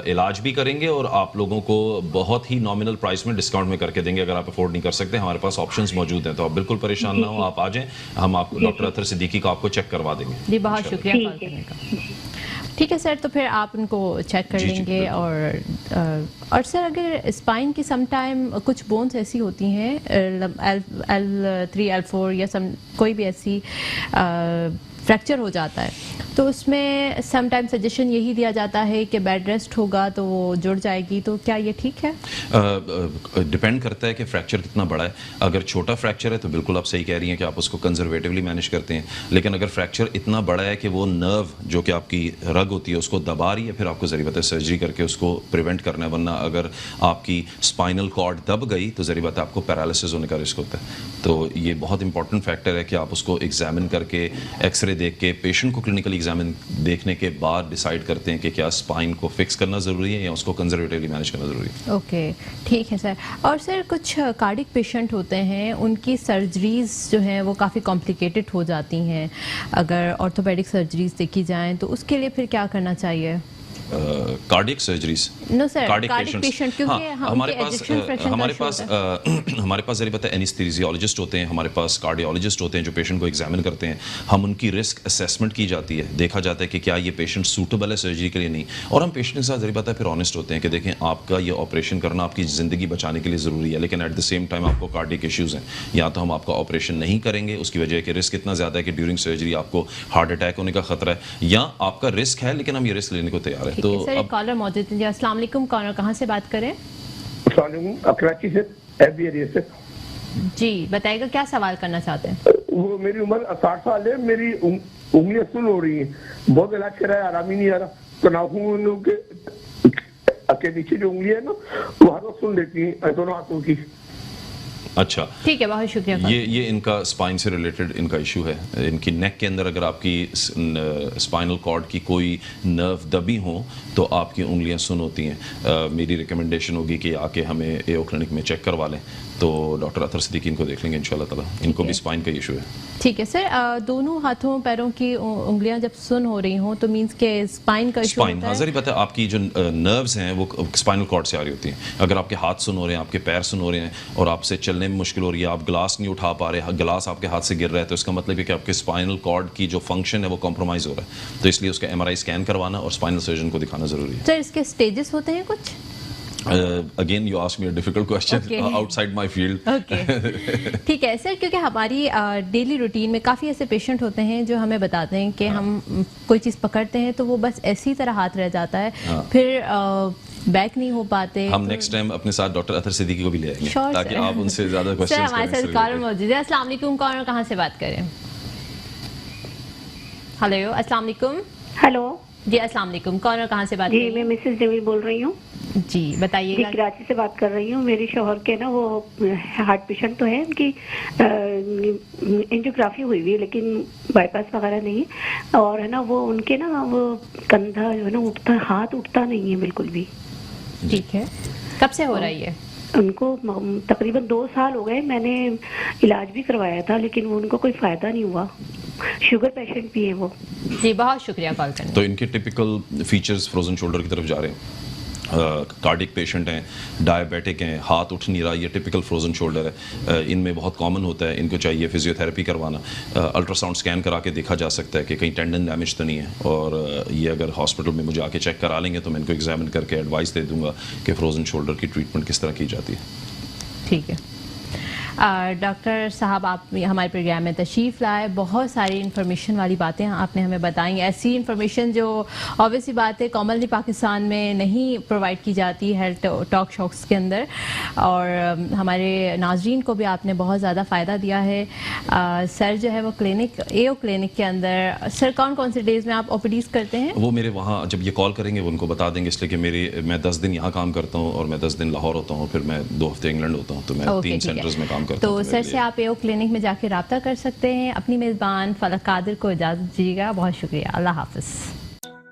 इलाज भी करेंगे और आप लोगों को बहुत ही नॉमिनल प्राइस में डिस्काउंट में करके देंगे। अगर आप अफोर्ड नहीं कर सकते, हमारे पास ऑप्शंस मौजूद हैं, तो आप बिल्कुल परेशान ना हो, आप आ जाएं। हम आपको डॉक्टर अतर सिद्दीकी को आपको चेक करवा देंगे। जी बहुत शुक्रिया कॉल करने का। ठीक है सर, तो फिर आप उनको चेक कर लेंगे। और सर अगर स्पाइन की सम टाइम कुछ बोन्स ऐसी होती हैं L3 L4 या कोई भी ऐसी फ्रैक्चर हो जाता है, तो उसमें सम टाइम सजेशन यही दिया जाता है कि बेड रेस्ट होगा तो वो जुड़ जाएगी, तो क्या ये ठीक है? डिपेंड करता है कि फ्रैक्चर कितना बड़ा है। अगर छोटा फ्रैक्चर है तो बिल्कुल आप सही कह रही हैं कि आप उसको कंजर्वेटिवली मैनेज करते हैं, लेकिन अगर फ्रैक्चर इतना बड़ा है कि वो नर्व जो कि आपकी रग होती है उसको दबा रही है, फिर आपको ज़रूरी बात है सर्जरी करके उसको प्रिवेंट करना है। वरना अगर आपकी स्पाइनल कॉर्ड दब गई तो ज़रूरी बात है आपको पैरालिसिस होने का रिस्क होता है। तो ये बहुत इंपॉर्टेंट फैक्टर है कि आप उसको एग्जामिन करके, एक्सरे देख के, पेशेंट को क्लिनिकल एग्जामिन देखने के बाद डिसाइड करते हैं कि क्या स्पाइन को फिक्स करना ज़रूरी है या उसको कंजर्वेटिवली मैनेज करना ज़रूरी है। ओके ठीक है सर। और सर कुछ कार्डिक पेशेंट होते हैं, उनकी सर्जरीज जो हैं वो काफ़ी कॉम्प्लिकेटेड हो जाती हैं, अगर ऑर्थोपेडिक सर्जरीज देखी जाएँ तो उसके लिए फिर क्या करना चाहिए? Cardiac surgeries, no sir, cardiac patients, हमारे पास जरिए पता है एनेस्थीसियोलॉजिस्ट होते हैं, हमारे पास कार्डियोलॉजिस्ट होते हैं जो पेशेंट को एग्जामिन करते हैं। हम उनकी रिस्क असेसमेंट की जाती है, देखा जाता है कि क्या ये पेशेंट सूटेबल है सर्जरी के लिए, नहीं। और हम पेशेंट के साथ जरिए पता है फिर ऑनेस्ट होते हैं कि देखें आपका ये ऑपरेशन करना आपकी ज़िंदगी बचाने के लिए ज़रूरी है, लेकिन एट द सेम टाइम आपको कार्डिक इश्यूज़ हैं, या तो हम आपका ऑपरेशन नहीं करेंगे, उसकी वजह है कि रिस्क इतना ज़्यादा है कि ड्यूरिंग सर्जरी आपको हार्ट अटैक होने का खतरा है, या आपका रिस्क है लेकिन हम ये रिस्क लेने को तैयार है। तो सर एक कॉलर मौजूद है। अस्सलाम वालेकुम, कौन और कहाँ से बात करें? कराची से एबी एरिया से। जी बताइएगा, क्या सवाल करना चाहते हैं? वो मेरी उम्र 60 साल है, मेरी उंगलियां सुन हो रही हैं, बहुत इलाज कराया, आराम ही नहीं आ रहा। तो नाखून के नीचे जो उंगली है ना वो हर वक्त सुन लेती है, दोनों हाथों की। अच्छा ठीक है, बहुत शुक्रिया। ये इनका स्पाइन से रिलेटेड इनका इशू है। इनकी नेक के अंदर अगर आपकी स्पाइनल कॉर्ड की कोई नर्व दबी हो तो आपकी उंगलियां सुन होती हैं। मेरी रिकमेंडेशन होगी कि आके हमें एओ क्लिनिक में चेक करवा लें, तो डॉक्टर अतर सिद्दीकी इनको देख लेंगे इंशाल्लाह ताला। इनको भी स्पाइन का इशू है। ठीक है सर, दोनों हाथों पैरों की उंगलियां जब सुन हो रही हों तो मींस के स्पाइन का इशू होता है? हाँ ज़रूर पता है, आपकी जो नर्व्स हैं वो स्पाइनल कॉर्ड से आ रही होती हैं। अगर आपके हाथ सुन हो रहे हैं, आपके पैर सुन हो रहे हैं और आपसे चलने में मुश्किल हो रही है, आप गिलास नहीं उठा पा रहे, गिलास आपके हाथ से गिर रहा है, तो इसका मतलब है कि आपके स्पाइनल कॉर्ड की जो फंक्शन है वो कॉम्प्रोमाइज़ हो रहा है। तो इसलिए उसका MRI स्कैन करवाना और स्पाइनल सर्जन को दिखाना ज़रूरी है। सर इसके स्टेजेस होते हैं कुछ? Again you ask me a difficult question outside my field. Okay. ठीक है सर, क्योंकि हमारी डेली रूटीन में काफ़ी ऐसे पेशेंट होते हैं जो हमें बताते हैं कि हम कोई चीज़ पकड़ते हैं तो वो बस ऐसी तरह हाथ रह जाता है, फिर बैक नहीं हो पाते। हम नेक्स्ट टाइम अपने साथ डॉक्टर अतर सिद्दीकी को भी ले आएंगे ताकि आप उनसे ज़्यादा क्वेश्चंस करें। हमारे साथ कॉलर मौजूद है। अस्सलाम वालेकुम, कौन और कहाँ से बात करें? हेलो, अस्सलाम वालेकुम। हेलो जी अस्सलाम वालेकुम, कौन और कहाँ से बात जी, कर रही मैं मिसेस जमील बोल रही हूँ जी, बताइएगा। कराची से बात कर रही हूँ। मेरे शोहर के ना वो हार्ट पेशेंट तो है, उनकी एंजियोग्राफी हुई हुई है लेकिन बाईपास वगैरह नहीं है, और है ना वो उनके ना वो कंधा जो है ना उठता, हाथ उठता नहीं है बिल्कुल भी। ठीक है, कब से हो रही है? उनको तकरीबन 2 साल हो गए। मैंने इलाज भी करवाया था लेकिन वो उनको कोई फायदा नहीं हुआ। शुगर पेशेंट भी है वो। जी, बहुत शुक्रिया कॉल करने। तो इनके टिपिकल फीचर्स फ्रोजन शोल्डर की तरफ जा रहे हैं। कार्डिक पेशेंट हैं, डायबिटिक हैं, हाथ उठ नहीं रहा, ये टिपिकल फ्रोजन शोल्डर है। इनमें बहुत कॉमन होता है, इनको चाहिए फिजियोथेरेपी करवाना। अल्ट्रासाउंड स्कैन करा के देखा जा सकता है कि कहीं टेंडन डैमेज तो नहीं है, और ये अगर हॉस्पिटल में मुझे आके चेक करा लेंगे तो मैं इनको एग्जामिन करके एडवाइस दे दूंगा कि फ्रोजन शोल्डर की ट्रीटमेंट किस तरह की जाती है। ठीक है डॉक्टर साहब, आप हमारे प्रोग्राम में तशरीफ़ लाए, बहुत सारी इन्फॉर्मेशन वाली बातें आपने हमें बताई, ऐसी इन्फॉर्मेशन जो ऑब्वियसली बात है कॉमनली पाकिस्तान में नहीं प्रोवाइड की जाती हेल्थ टॉक शॉक्स के अंदर, और हमारे नाजरीन को भी आपने बहुत ज़्यादा फ़ायदा दिया है। सर जो है वो क्लिनिक एओ क्लिनिक के अंदर, सर कौन कौन से डेज़ में आप ओपीडीज करते हैं? वो मेरे वहाँ जब ये कॉल करेंगे वो उनको बता देंगे, इसलिए कि मैं 10 दिन यहाँ काम करता हूँ और मैं 10 दिन लाहौर होता हूँ, फिर मैं 2 हफ्ते इंग्लैंड होता हूँ, तो मैं 3 सेंटर्स में काम करता हूँ। तो सर से आप एओ क्लिनिक में जाके रब्ता कर सकते हैं। अपनी मेज़बान फलक कादिर को इजाज़त दीजिएगा। बहुत शुक्रिया, अल्लाह हाफ़िज़।